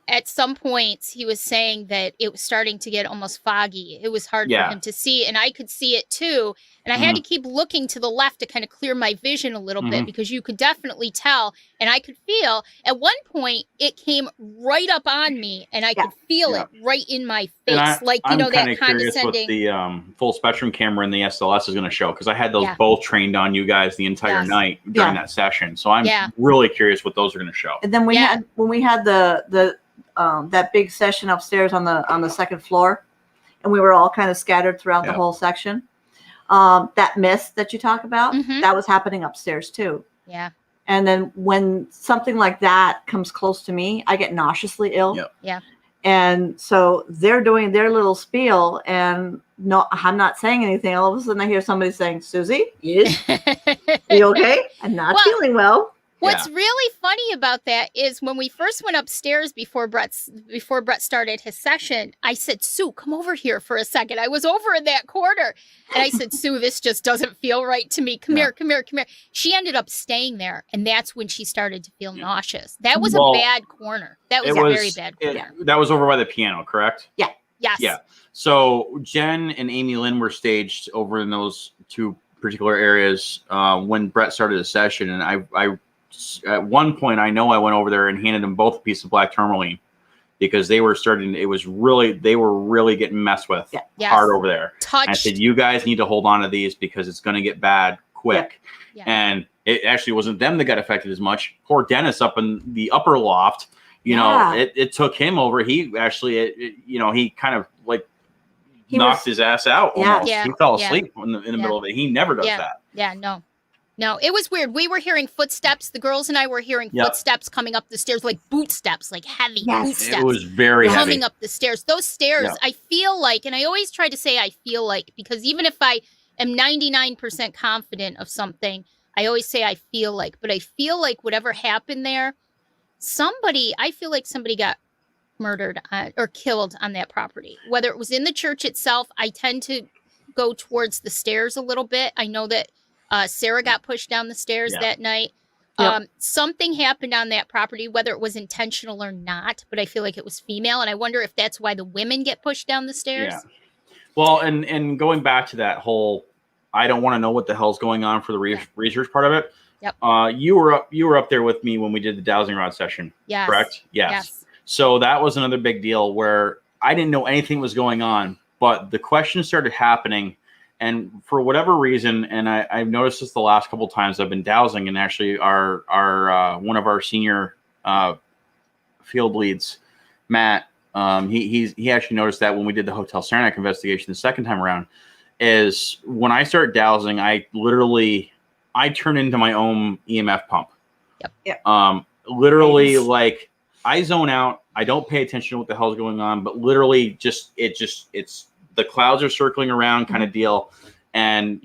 at some points he was saying that it was starting to get almost foggy. It was hard for him to see, and I could see it too. And I had to keep looking to the left to kind of clear my vision a little bit, because you could definitely tell, and I could feel at one point it came right up on me, and I could feel it right in my face, I'm that condescending. What the full spectrum camera and the SLS is going to show, because I had those both trained on you guys the entire night during that session. So I'm really curious what those are going to show. And then we had the that big session upstairs on the second floor, and we were all kind of scattered throughout the whole section. That mist that you talk about, that was happening upstairs too. Yeah. And then when something like that comes close to me, I get nauseously ill. Yep. Yeah. And so they're doing their little spiel, and no, I'm not saying anything. All of a sudden I hear somebody saying, "Susie, yes, are you okay? I'm not feeling well." What's really funny about that is when we first went upstairs before Brett started his session, I said, Sue, come over here for a second. I was over in that corner. And I said, Sue, this just doesn't feel right to me. Come here. She ended up staying there. And that's when she started to feel nauseous. That was a bad corner. That was a very bad corner. That was over by the piano, correct? Yeah. Yes. Yeah. So Jen and Amy Lynn were staged over in those two particular areas when Brett started the session. And I at one point, I know I went over there and handed them both a piece of black tourmaline because they were they were really getting messed with hard over there. I said, you guys need to hold on to these because it's going to get bad quick. Yeah. And it actually wasn't them that got affected as much. Poor Dennis up in the upper loft, you know, it took him over. He actually, he kind of like knocked his ass out. Almost. Yeah. He fell asleep in the middle of it. He never does that. Yeah, no, it was weird. We were hearing footsteps. The girls and I were hearing footsteps coming up the stairs, like boot steps, like heavy boot steps. It was very heavy. Coming up the stairs. Those stairs, I feel like, and I always try to say I feel like, because even if I am 99% confident of something, I always say I feel like. But I feel like whatever happened there, I feel like somebody got murdered or killed on that property. Whether it was in the church itself, I tend to go towards the stairs a little bit. I know that Sarah got pushed down the stairs that night. Something happened on that property, whether it was intentional or not, but I feel like it was female. And I wonder if that's why the women get pushed down the stairs. Yeah. Well, and going back to that whole, I don't want to know what the hell's going on for the research part of it. Yep. You were up there with me when we did the dowsing rod session. Yes. Correct? Yes. So that was another big deal where I didn't know anything was going on, but the questions started happening. And for whatever reason, and I've noticed this the last couple of times I've been dowsing, and actually our one of our senior field leads, Matt, he actually noticed that when we did the Hotel Saranac investigation the second time around, is when I start dowsing, I turn into my own EMF pump. Yep. Literally, like I zone out. I don't pay attention to what the hell's going on, but literally, it's the clouds are circling around kind of deal, and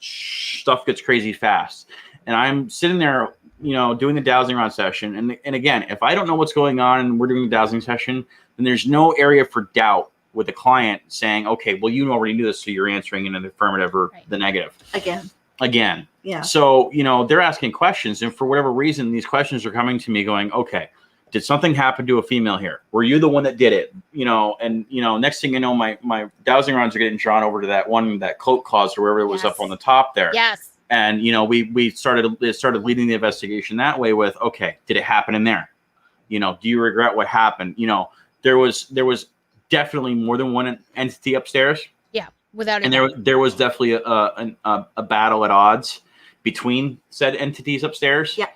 stuff gets crazy fast. And I'm sitting there, doing the dowsing rod session, and again, if I don't know what's going on and we're doing the dowsing session, then there's no area for doubt with the client saying, okay, well, you already knew this, so you're answering in an affirmative or the negative. Again. Yeah. So, they're asking questions, and for whatever reason, these questions are coming to me going, okay, did something happen to a female here? Were you the one that did it? Next thing you know, my dowsing rods are getting drawn over to that cloak closet or wherever it was up on the top there. Yes. And, we started leading the investigation that way with, okay, did it happen in there? Do you regret what happened? There was definitely more than one entity upstairs. Yeah, without and there was definitely a battle at odds between said entities upstairs. Yeah.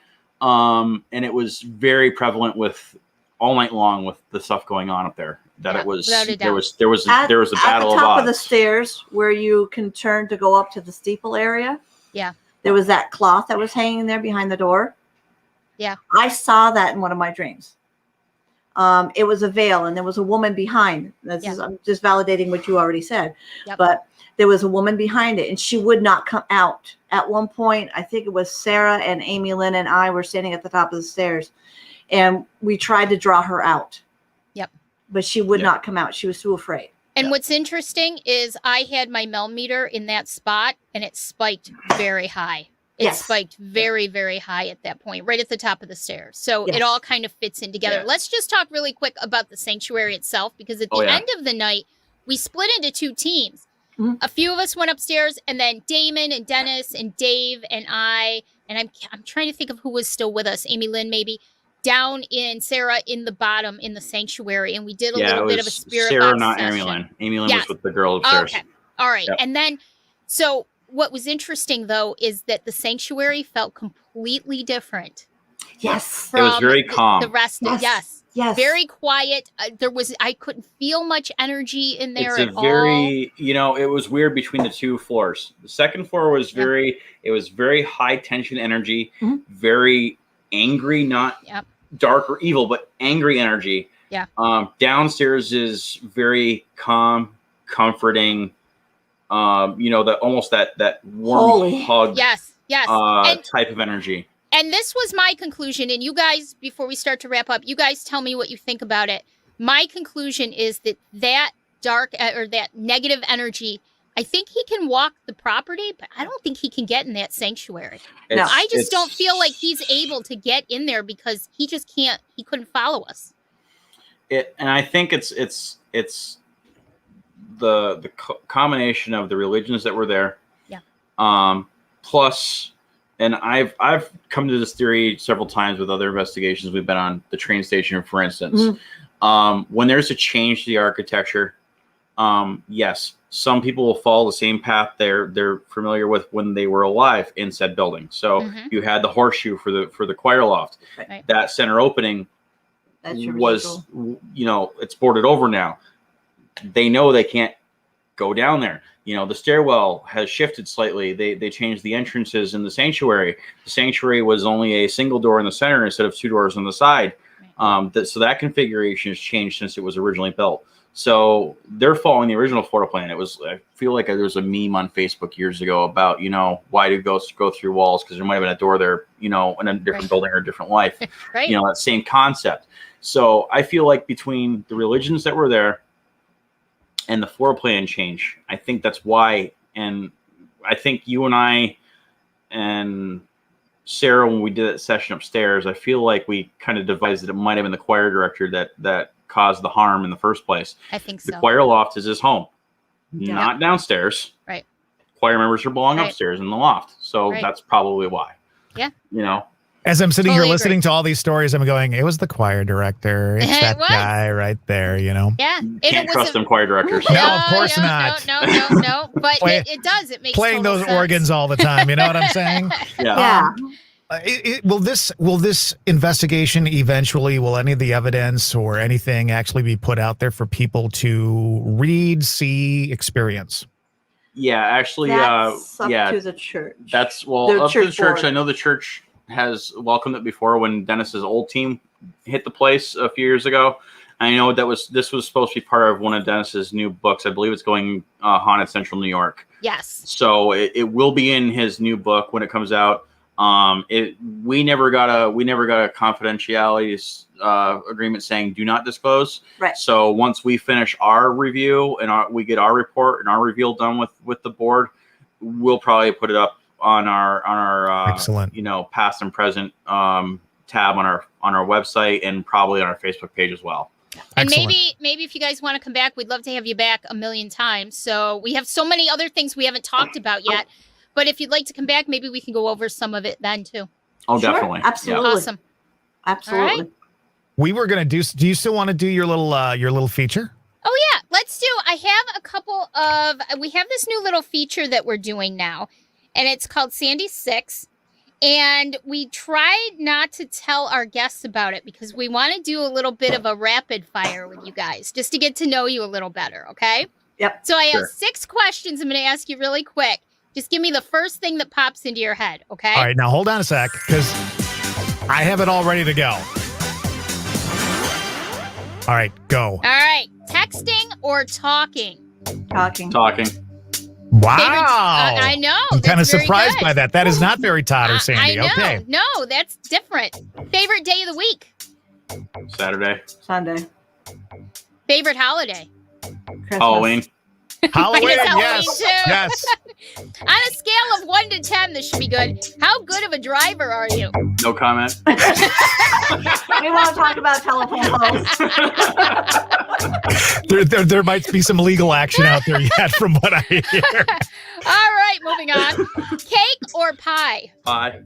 And it was very prevalent with all night long with the stuff going on up there. It was there was a battle of odds. At the top of the stairs where you can turn to go up to the steeple area. Yeah. There was that cloth that was hanging there behind the door. Yeah. I saw that in one of my dreams. It was a veil, and there was a woman behind. I'm just validating what you already said. Yep. But there was a woman behind it, and she would not come out. At one point, I think it was Sarah and Amy Lynn and I were standing at the top of the stairs, and we tried to draw her out. Yep. But she would not come out. She was too afraid. And what's interesting is I had my Mel meter in that spot, and it spiked very high. It spiked very, very high at that point, right at the top of the stairs. So it all kind of fits in together. Let's just talk really quick about the sanctuary itself, because at the end of the night, we split into two teams. Mm-hmm. A few of us went upstairs, and then Damon and Dennis and Dave and I, and I'm trying to think of who was still with us, Amy Lynn maybe, down in Sarah in the bottom in the sanctuary, and we did a little bit of a spirit Sarah, box not session. Amy Lynn. Amy Lynn was with the girl upstairs. Okay. All right. Yep. And then, so what was interesting, though, is that the sanctuary felt completely different. Yes. It was very calm. The rest of, yes. Very quiet. I couldn't feel much energy in there at all. It was weird between the two floors. The second floor was it was very high tension energy, very angry, not dark or evil, but angry energy. Yeah. Downstairs is very calm, comforting. Almost that warm hug. Yes. Type of energy. And this was my conclusion. And you guys, before we start to wrap up, you guys tell me what you think about it. My conclusion is that dark or that negative energy, I think he can walk the property, but I don't think he can get in that sanctuary. I just don't feel like he's able to get in there because he just can't. He couldn't follow us. And I think it's the combination of the religions that were there. Yeah. Plus, and I've come to this theory several times with other investigations we've been on, the train station, for instance. When there's a change to the architecture, yes, some people will follow the same path they're familiar with when they were alive in said building. So you had the horseshoe for the choir loft. Right. That center opening was, it's boarded over now. They know they can't go down there. The stairwell has shifted slightly. They changed the entrances in the sanctuary. The sanctuary was only a single door in the center instead of two doors on the side. So that configuration has changed since it was originally built. So they're following the original floor plan. I feel like there was a meme on Facebook years ago about, why do ghosts go through walls? Because there might have been a door there, in a different building or a different life. Right. That same concept. So I feel like between the religions that were there and the floor plan change, I think that's why. And I think you and I and Sarah, when we did that session upstairs, I feel like we kind of devised that it might have been the choir director that caused the harm in the first place. I think so. The choir loft is his home, not downstairs. Right. Choir members are belong upstairs in the loft. So that's probably why. Yeah. As I'm sitting here listening to all these stories, I'm going, it was the choir director. It's that guy right there, Yeah. Can't trust them choir directors. No, of course not. No. But it does. It makes playing those organs all the time. You know what I'm saying? Yeah. Will this investigation eventually, will any of the evidence or anything actually be put out there for people to read, see, experience? Yeah, actually, that's up to the church. That's up to the church. I know the church has welcomed it before when Dennis's old team hit the place a few years ago. I know this was supposed to be part of one of Dennis's new books. I believe it's going Haunted Central New York. Yes. So it will be in his new book when it comes out. We never got a confidentiality agreement saying do not disclose. Right. So once we finish our review and we get our report and our review done with the board, we'll probably put it up on our excellent, past and present tab on our website and probably on our Facebook page as well. And maybe if you guys want to come back, we'd love to have you back a million times. So we have so many other things we haven't talked about yet. But if you'd like to come back, maybe we can go over some of it then too. Oh, sure, definitely. Absolutely. Yeah. Awesome. Absolutely. All right. We were going to do you still want to do your little feature? Oh yeah, let's do. I have we have this new little feature that we're doing now, and it's called Sandy 6. And we tried not to tell our guests about it because we want to do a little bit of a rapid fire with you guys, just to get to know you a little better, okay? Yep. So I have 6 questions I'm going to ask you really quick. Just give me the first thing that pops into your head, okay? All right, now hold on a sec, because I have it all ready to go. All right, go. All right, texting or talking? Talking. Wow. I know. I'm kind of surprised by that. That is not very Todd or Sandy. I know. Okay. No, that's different. Favorite day of the week? Saturday. Sunday. Favorite holiday? Christmas. Halloween. Halloween, yes. Too. Yes. On a scale of 1 to 10, this should be good. How good of a driver are you? No comment. We won't talk about telephone poles. There might be some legal action out there yet from what I hear. All right, moving on. Cake or pie? Pie.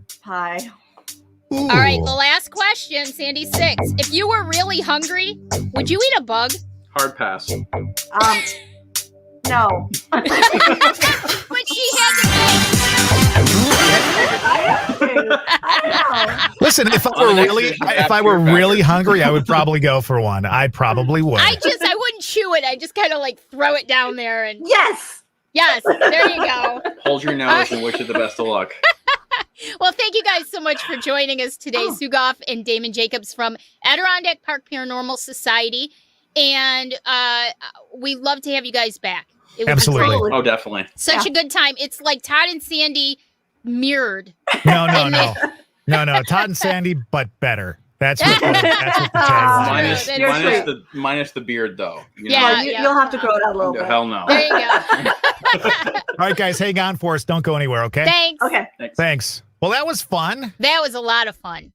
Ooh. All right, the last question, Sandy 6. If you were really hungry, would you eat a bug? Hard pass. No. But she had to I know. Listen, if I were really hungry, I would probably go for one. I probably would. I wouldn't chew it. I just kind of throw it down there and Yes, there you go. Hold your nose and wish you the best of luck. Well, thank you guys so much for joining us today, Sue Goff and Damon Jacobs from Adirondack Park Paranormal Society. And we love to have you guys back. It would Absolutely. be great. Oh, definitely. Such a good time. It's like Todd and Sandy mirrored. No. No, Todd and Sandy, but better. That's what the tagline is. Minus the beard, though. You'll have to grow it out a little bit. Hell no. There you go. All right, guys, hang on for us. Don't go anywhere, okay? Thanks. Okay. Thanks. Well, that was fun. That was a lot of fun.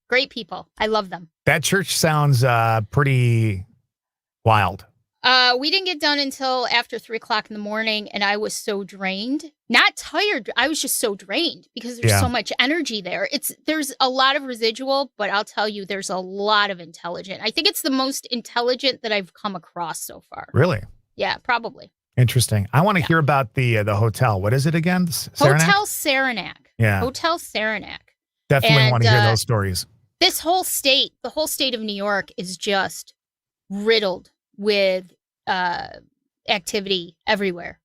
Great people. I love them. That church sounds pretty wild. We didn't get done until after 3:00 in the morning, and I was so drained. Not tired. I was just so drained because there's so much energy there. There's a lot of residual, but I'll tell you, there's a lot of intelligent. I think it's the most intelligent that I've come across so far. Really? Yeah, probably. Interesting. I want to hear about the hotel. What is it again? Saranac? Hotel Saranac. Yeah. Hotel Saranac. Definitely want to hear those stories. This whole state, the whole state of New York, is just riddled with activity everywhere.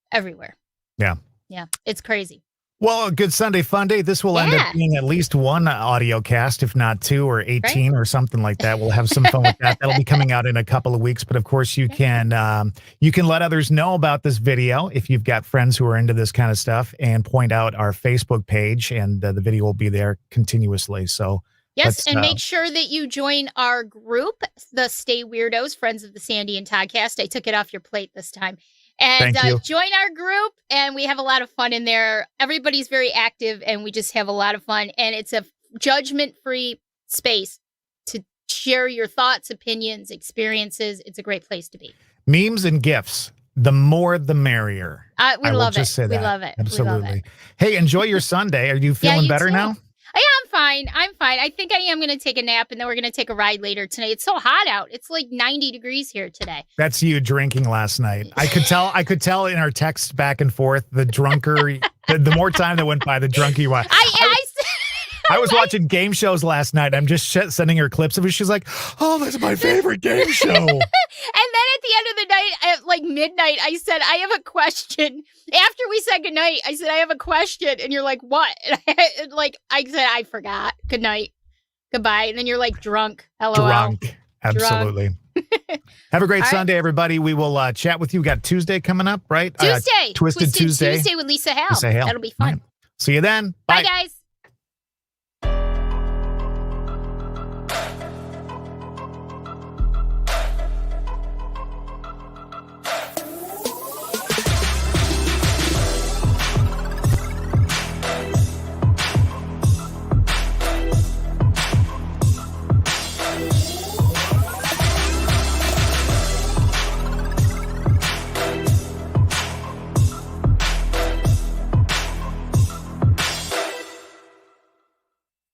Yeah, it's crazy. Well, a good Sunday fun day. This will end up being at least one audio cast, if not 2 or 18 or something like that. We'll have some fun with that. That'll be coming out in a couple of weeks. But of course, you can let others know about this video if you've got friends who are into this kind of stuff, and point out our Facebook page, and the video will be there continuously. So. Yes, and make sure that you join our group, the Stay Weirdos, Friends of the Sandy and Toddcast. I took it off your plate this time. And join our group, and we have a lot of fun in there. Everybody's very active, and we just have a lot of fun. And it's a judgment-free space to share your thoughts, opinions, experiences. It's a great place to be. Memes and GIFs. The more, the merrier. We love it. Say that. We love it. Absolutely. We love it. Hey, enjoy your Sunday. Are you feeling better now? Yeah, I'm fine. I think I am going to take a nap, and then we're going to take a ride later tonight. It's so hot out. It's like 90 degrees here today. That's you drinking last night. I could tell in our texts back and forth, the drunker, the more time that went by, the drunker you were. I was watching game shows last night. I'm just sending her clips of it. She's like, "Oh, that's my favorite game show." And then at the end of the night, at like midnight, I said, "I have a question." After we said goodnight, I said, "I have a question," and you're like, "What?" And I said, "I forgot. Good night, goodbye." And then you're like, "Drunk." LOL. Drunk. Absolutely. Have a great Sunday, right. everybody. We will chat with you. We got Tuesday coming up, right? Tuesday. Twisted Tuesday. Tuesday with Lisa Hale. Lisa Hale. That'll be fun. Right. See you then. Bye guys.